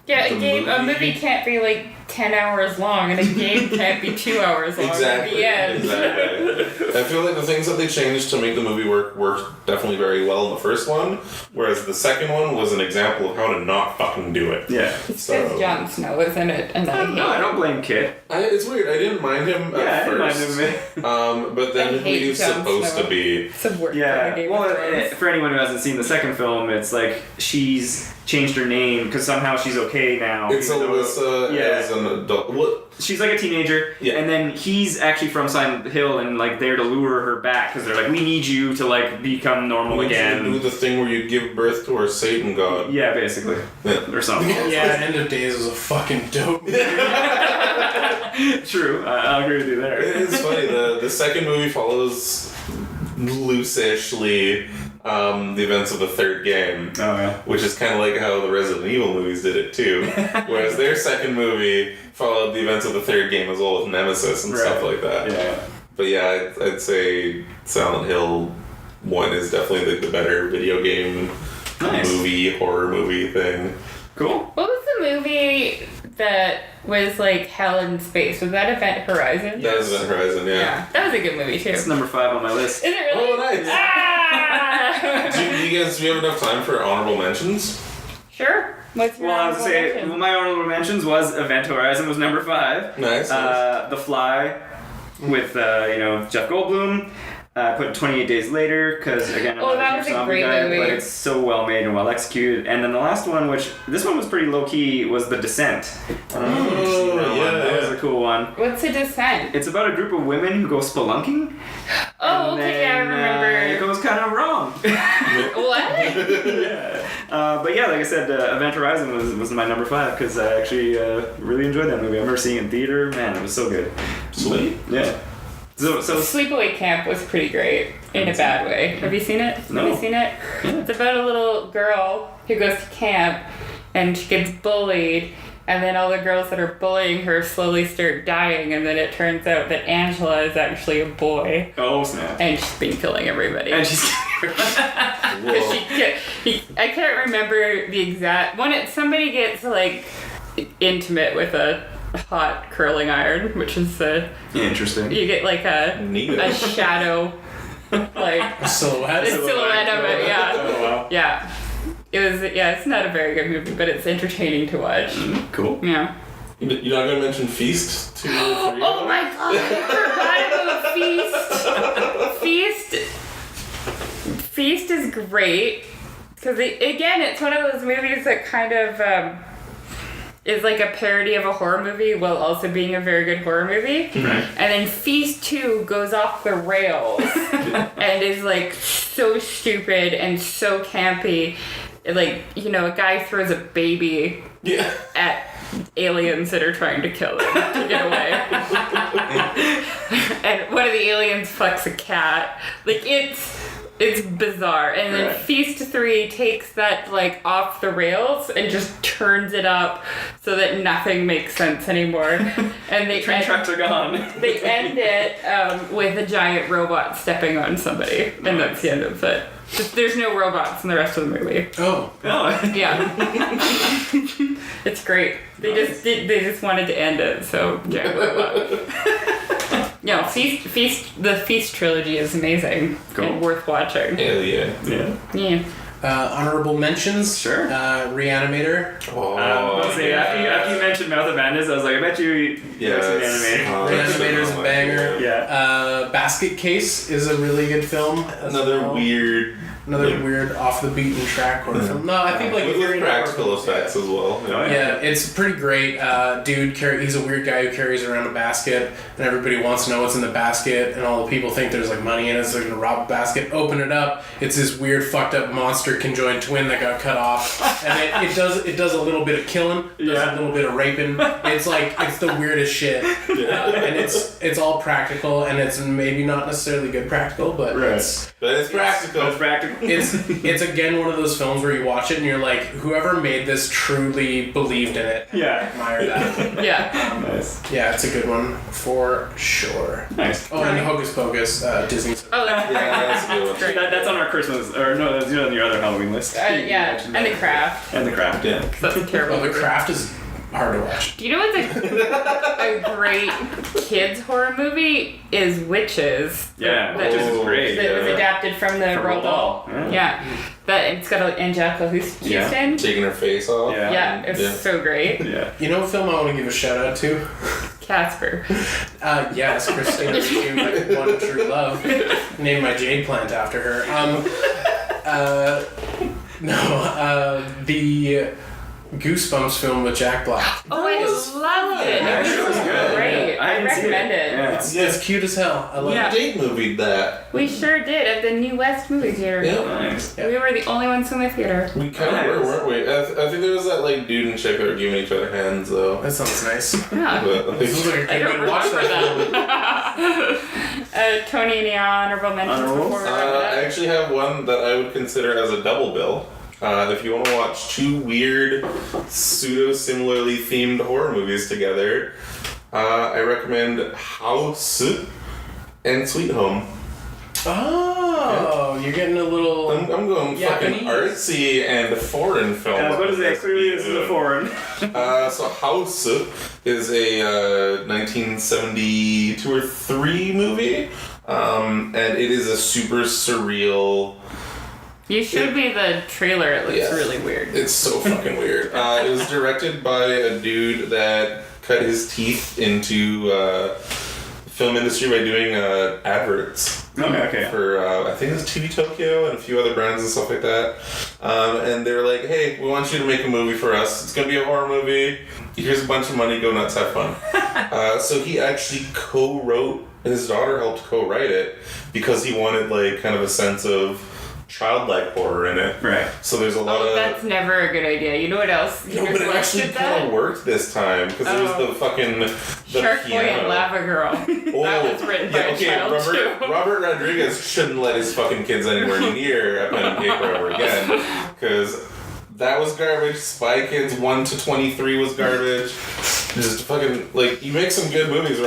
Yeah, The a movie can't be like 10 hours long, and a game can't be 2 hours long at the end. Exactly. I feel like the things that they changed to make the movie worked definitely very well in the first one, whereas the second one was an example of how to not fucking do it. Yeah. It's because Jon Snow is in it, and I hate No, I don't blame Kit. It's weird. I didn't mind him at first. I didn't mind him. But then I who hate he's Jon supposed Snow. to be. Subvert Yeah, Game well, of Thrones. for anyone who hasn't seen the second film, it's like she's changed her name because somehow she's okay now. It's even though- Alyssa as an adult. What? She's like a teenager, Yeah. and then he's actually from Silent Hill, and like there to lure her back because they're like, we need you to like become normal Would you do again. the thing where you give birth to our Satan god? Yeah, basically, Yeah. or something. Yeah, End of Days was a fucking dope movie. True, I'll agree with you there. It's funny. The second movie follows loosishly the events of the third game. Oh yeah. Which is kind of like how the Resident Evil movies did it too. Whereas their second movie followed the events of the third game as well with Nemesis and stuff like that. Yeah. But yeah, I'd say Silent Hill 1 is definitely the better video game horror movie thing. Cool. What was the movie that was like hell in space? Was that Event Horizon? That is Event Horizon, yeah. That was a good movie too. It's number 5 on my list. Is it really? Oh, nice. Ah! Do you have enough time for honorable mentions? Sure. What's your Well, I was honorable say mention? my honorable mentions was Event Horizon was number 5. Nice. The Fly with Jeff Goldblum. I put 28 Days Later because again I'm not that a was huge a zombie great guy, movie. but it's so well made and well executed. And then the last one, which this one was pretty low key, was The Descent. I don't know if you've seen that one. That was a cool one. What's a Descent? It's about a group of women who go spelunking. Oh, and okay, yeah, I then, remember. it goes kind of wrong. What? Yeah. But yeah, like I said, Event Horizon was my number 5 because I actually really enjoyed that movie. I remember seeing it in theater. Man, it was so good. Sweet. Yeah. So Sleepaway Camp was pretty great in a bad way. Have you seen it? No. Have you seen it? Yeah. It's about a little girl who goes to camp and she gets bullied, and then all the girls that are bullying her slowly start dying, and then it turns out that Angela is actually a boy oh snap. and she's been killing everybody. And she's Because I can't remember the exact one. Somebody gets like intimate with a hot curling iron, which is interesting. you get like a shadow, like A silhouette. a silhouette of it. Yeah, Oh wow. yeah. It was it's not a very good movie, but it's entertaining to watch. Cool. Yeah. You're not going to mention Feast? 2 or 3? Oh my god! I forgot about Feast. Feast is great because again, it's one of those movies that kind of is like a parody of a horror movie while also being a very good horror movie. Right. And then Feast 2 goes off the rails and is like so stupid and so campy. Like, a guy throws a baby Yeah. at aliens that are trying to kill him to get away. And one of the aliens fucks a cat. Like, it's bizarre. And then Right. Feast 3 takes that, like, off the rails and just turns it up so that nothing makes sense anymore. And they Train tracks are gone. they end it with a giant robot stepping on somebody. And that's the end of it. There's no robots in the rest of the movie. Oh. Oh. Yeah. It's great. They just wanted to end it, so giant robot. Yeah, the Feast trilogy is amazing and worth watching. Hell yeah. Yeah. Yeah. Honorable mentions. Sure. Reanimator. Oh, I'll say, after you mentioned Mouth of Madness, I was like, I bet you yeah, like some anime. Reanimator's a banger. Yeah. Basket Case is a really good film. Another weird. Another weird off the beaten track horror film. No, I think like if you're with into practical horror films, effects as well. Yeah, it's pretty great. Dude, he's a weird guy who carries around a basket, and everybody wants to know what's in the basket, and all the people think there's like money in it, so they're gonna rob a basket. Open it up, it's this weird, fucked up monster conjoined twin that got cut off, and it does a little bit of killing, does a little bit of raping. It's the weirdest shit, and it's all practical, and it's maybe not necessarily good practical, but it's practical. It's practical. It's again one of those films where you watch it and you're like, whoever made this truly believed in it. Yeah. I admire that. Yeah. Nice. Yeah, it's a good one for sure. Nice. Oh, and Hocus Pocus, Disney. Oh, that's That's a good one. great. That's on our Christmas, or no, that's on your other Halloween list. Yeah, and The Craft. And The Craft, yeah. That's a terrible. Oh, The Craft is hard to watch. Do you know what's a great kids horror movie is Witches? Yeah, that, Witches is great. that was Yeah. adapted from the From Roald Dahl. Roald Dahl, Yeah. But it's got Angelica Houston. Yeah. Taking her face off. Yeah, it's so great. Yeah. You know what film I want to give a shout out to? Casper. Yes, Christina Ricci, One True Love. Named my jade plant after her. The Goosebumps film with Jack Black. Oh, I loved it. It was good. great. Yeah, I I didn't see it. recommend it. Yeah. It's cute as hell. I love Yeah. it. Date movied that. We sure did at the New West movie theater. Yeah. Nice. We were the only ones in the theater. We kind of were, weren't we? I think there was that like dude and chick that were giving each other hands though. That sounds nice. Yeah. But, like, Sounds like I a don't good watch remember that film. that. Tony, any honorable mentions Honorables? before we wrap I it up? actually have one that I would consider as a double bill. If you want to watch two weird, pseudo-similarly themed horror movies together, I recommend House and Sweet Home. Oh, you're getting a little. I'm going fucking Japanese. artsy and foreign film. Yeah, I was going to say, clearly this is a foreign. So House is a 1972 or 3 movie, and it is a super surreal. You showed me the trailer. It looks Yeah. really weird. It's so fucking weird. It was directed by a dude that cut his teeth into the film industry by doing adverts. Okay. For I think it was TV Tokyo and a few other brands and stuff like that. And they were like, "Hey, we want you to make a movie for us. It's gonna be a horror movie. Here's a bunch of money. Go nuts, have fun." So he actually co-wrote. His daughter helped co-write it because he wanted like kind of a sense of childlike horror in it. Right. So there's a lot of. That's never a good idea. You know what else? No, but it actually kind of worked this time because it was the fucking Shark Boy piano. and Lava Girl. That was written by a child too. Robert Rodriguez shouldn't let his fucking kids anywhere near a pen and paper ever again because that was garbage. Spy Kids 1 to 23 was garbage. Just fucking like you make some good movies,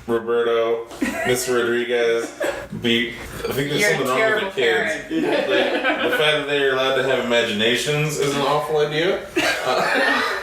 Roberto, Mr. Rodriguez. I think there's You're a something wrong terrible with the kids. parent. Like, the fact that they're allowed to have imaginations is an awful idea.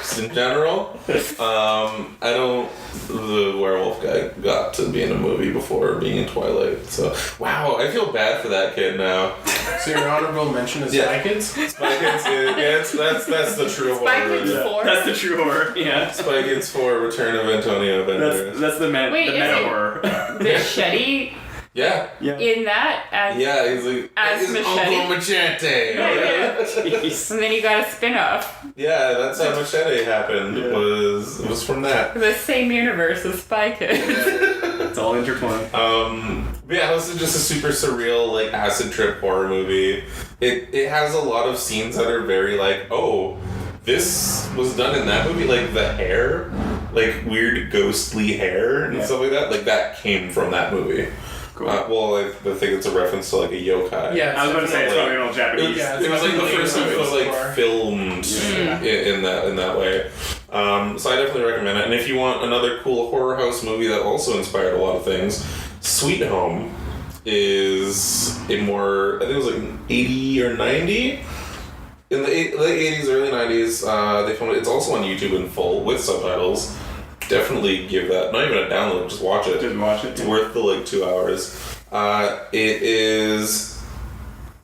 Just in general, I don't. The werewolf guy got to be in a movie before being in Twilight, so wow, I feel bad for that kid now. So your honorable mention is Spy Kids? Spy Kids, that's the true Spy horror. Kids 4? That's the true horror. Yeah. Spy Kids 4: Return of Antonio Banderas. That's the Wait, the is meta it- horror. Machete Yeah. in that as Yeah, he's like As his Machete. Uncle Machete. Yeah. Jeez. And then you got a spin-off. Yeah, that's how Machete happened. Yeah. It was from that. The same universe as Spy Kids. It's all intertwined. But yeah, this is just a super surreal, like, acid trip horror movie. It has a lot of scenes that are very like, oh, this was done in that movie, like the hair, like weird ghostly hair and stuff like that. Like that came from that movie. Cool. Well, I think it's a reference to like a yokai. Yeah. I was about to say it's Like- probably an old Japanese. Yeah, It was like the first time it was like Before. filmed in that way. So I definitely recommend it. And if you want another cool horror house movie that also inspired a lot of things, Sweet Home is a more, I think it was like 80 or 90. In the late 80s, early 90s, they filmed it. It's also on YouTube in full with subtitles. Definitely give that, not even a download, just watch it. Just watch it. It's worth the like 2 hours. It is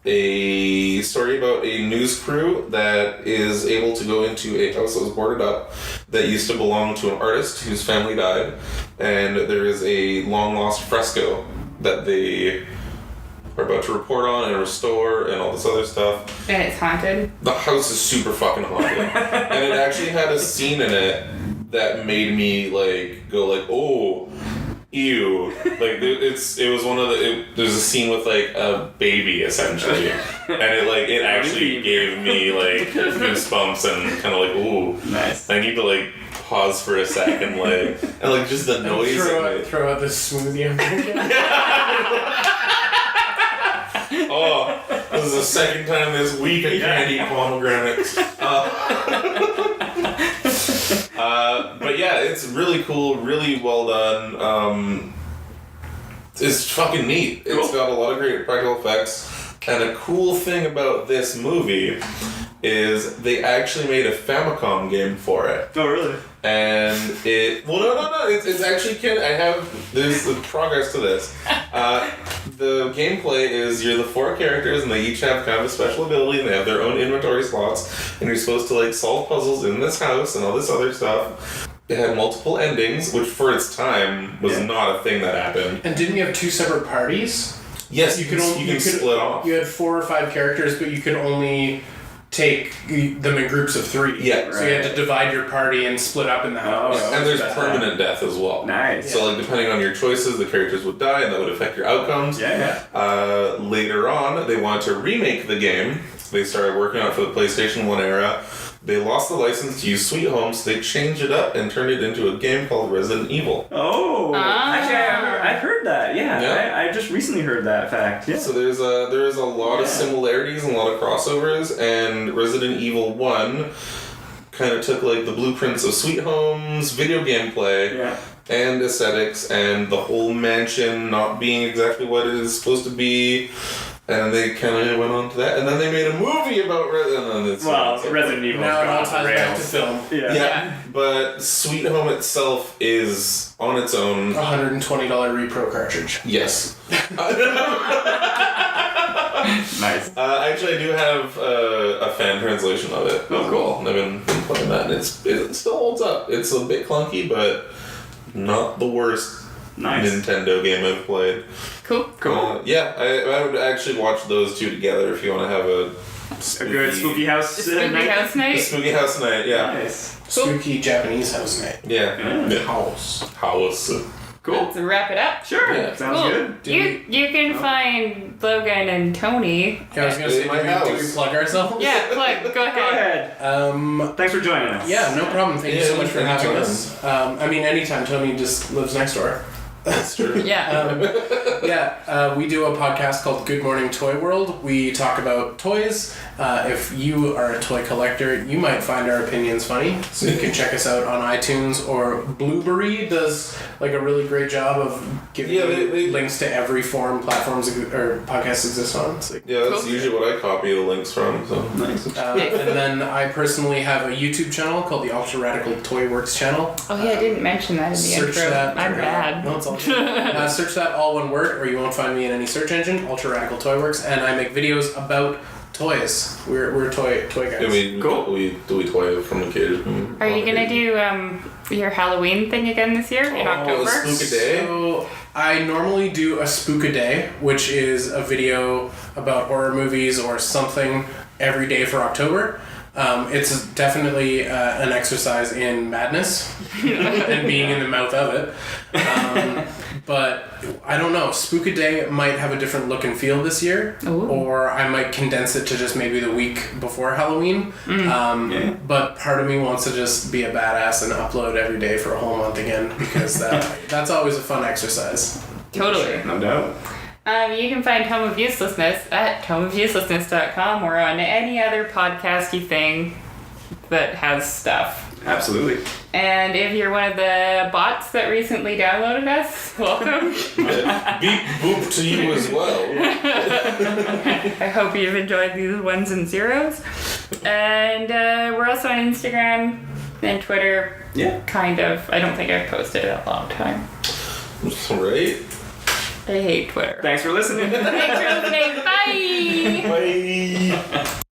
a story about a news crew that is able to go into a house that was boarded up that used to belong to an artist whose family died, and there is a long lost fresco that they are about to report on and restore and all this other stuff. And it's haunted. The house is super fucking haunted. And it actually had a scene in it that made me like go like, oh, ew. Like it was one of there's a scene with like a baby essentially. And it actually gave me like goosebumps and kind of like, ooh. Nice. I need to like pause for a second, like, and like just the noise. Throw out the smoothie. Oh, this is the second time this week I can't eat pomegranates. But yeah, it's really cool, really well done. It's fucking neat. It's got a lot of great practical effects. And a cool thing about this movie is they actually made a Famicom game for it. Oh, really? And no. It's actually there's the progress to this. The gameplay is you're the 4 characters and they each have kind of a special ability and they have their own inventory slots and you're supposed to like solve puzzles in this house and all this other stuff. It had multiple endings, which for its time was not a thing that happened. And didn't you have 2 separate parties? Yes, you can split off. You had 4 or 5 characters, but you could only take them in groups of 3. Yeah. So you had to divide your party and split up in the house. And there's permanent death as well. Nice. So like depending on your choices, the characters would die and that would affect your outcomes. Yeah. Later on, they wanted to remake the game. They started working on it for the PlayStation 1 era. They lost the license to use Sweet Home, so they changed it up and turned it into a game called Resident Evil. Oh, actually, I've heard that. Yeah. I just recently heard that fact. Yeah. So there's a lot of similarities and a lot of crossovers, and Resident Evil 1 kind of took like the blueprints of Sweet Home's video gameplay and aesthetics and the whole mansion not being exactly what it is supposed to be. And they kind of went on to that, and then they made a movie about Resident Evil. Resident Evil. Now it all ties back to film. Yeah, but Sweet Home itself is on its own. $120 repro cartridge. Yes. Nice. Actually, I do have a fan translation of it. Oh, cool. And I've been playing that, and it still holds up. It's a bit clunky, but not the worst Nintendo game I've played. Cool. Yeah, I would actually watch those 2 together if you want to have a good spooky house spooky house night. A spooky house night, yeah. Nice. Spooky Japanese house night. Yeah. House. Cool. Let's wrap it up. Sure. Yeah. Sounds good. You can find Logan and Tony. Yeah, I was going to say, do we plug ourselves? Yeah, plug. Go ahead. Thanks for joining us. Yeah, no problem. Thank you so much for having anytime. us. Anytime. Tony just lives next door. That's true. Yeah. We do a podcast called Good Morning Toy World. We talk about toys. If you are a toy collector, you might find our opinions funny. So you can check us out on iTunes, or Blueberry does like a really great job of giving you links to every forum platforms or podcasts exist on. It's like, that's usually what I copy the links from. So Nice. and then I personally have a YouTube channel called the Ultra Radical Toy Works channel. Oh yeah, I didn't mention that in the Search intro. that. I'm bad. No, it's all good. Search that all one word, or you won't find me in any search engine. Ultra Radical Toy Works, and I make videos about toys. We're toy guys. do we toy from the kid? Are you gonna do your Halloween thing again this year in October? Spook-a-day? So I normally do a Spook-a-day, which is a video about horror movies or something every day for October. It's definitely an exercise in madness and being in the mouth of it. But I don't know. Spook-a-day might have a different look and feel this year. Ooh. Or I might condense it to just maybe the week before Halloween. But part of me wants to just be a badass and upload every day for a whole month again, because that's always a fun exercise. Totally. No doubt. You can find Tome of Uselessness at tomeofuselessness.com or on any other podcasty thing that has stuff. Absolutely. And if you're one of the bots that recently downloaded us, welcome. Beep boop to you as well. I hope you've enjoyed these ones and zeros. And we're also on Instagram and Twitter. Yeah. Kind of. I don't think I've posted in a long time. Right? I hate Twitter. Thanks for listening. Thanks for listening. Bye. Bye.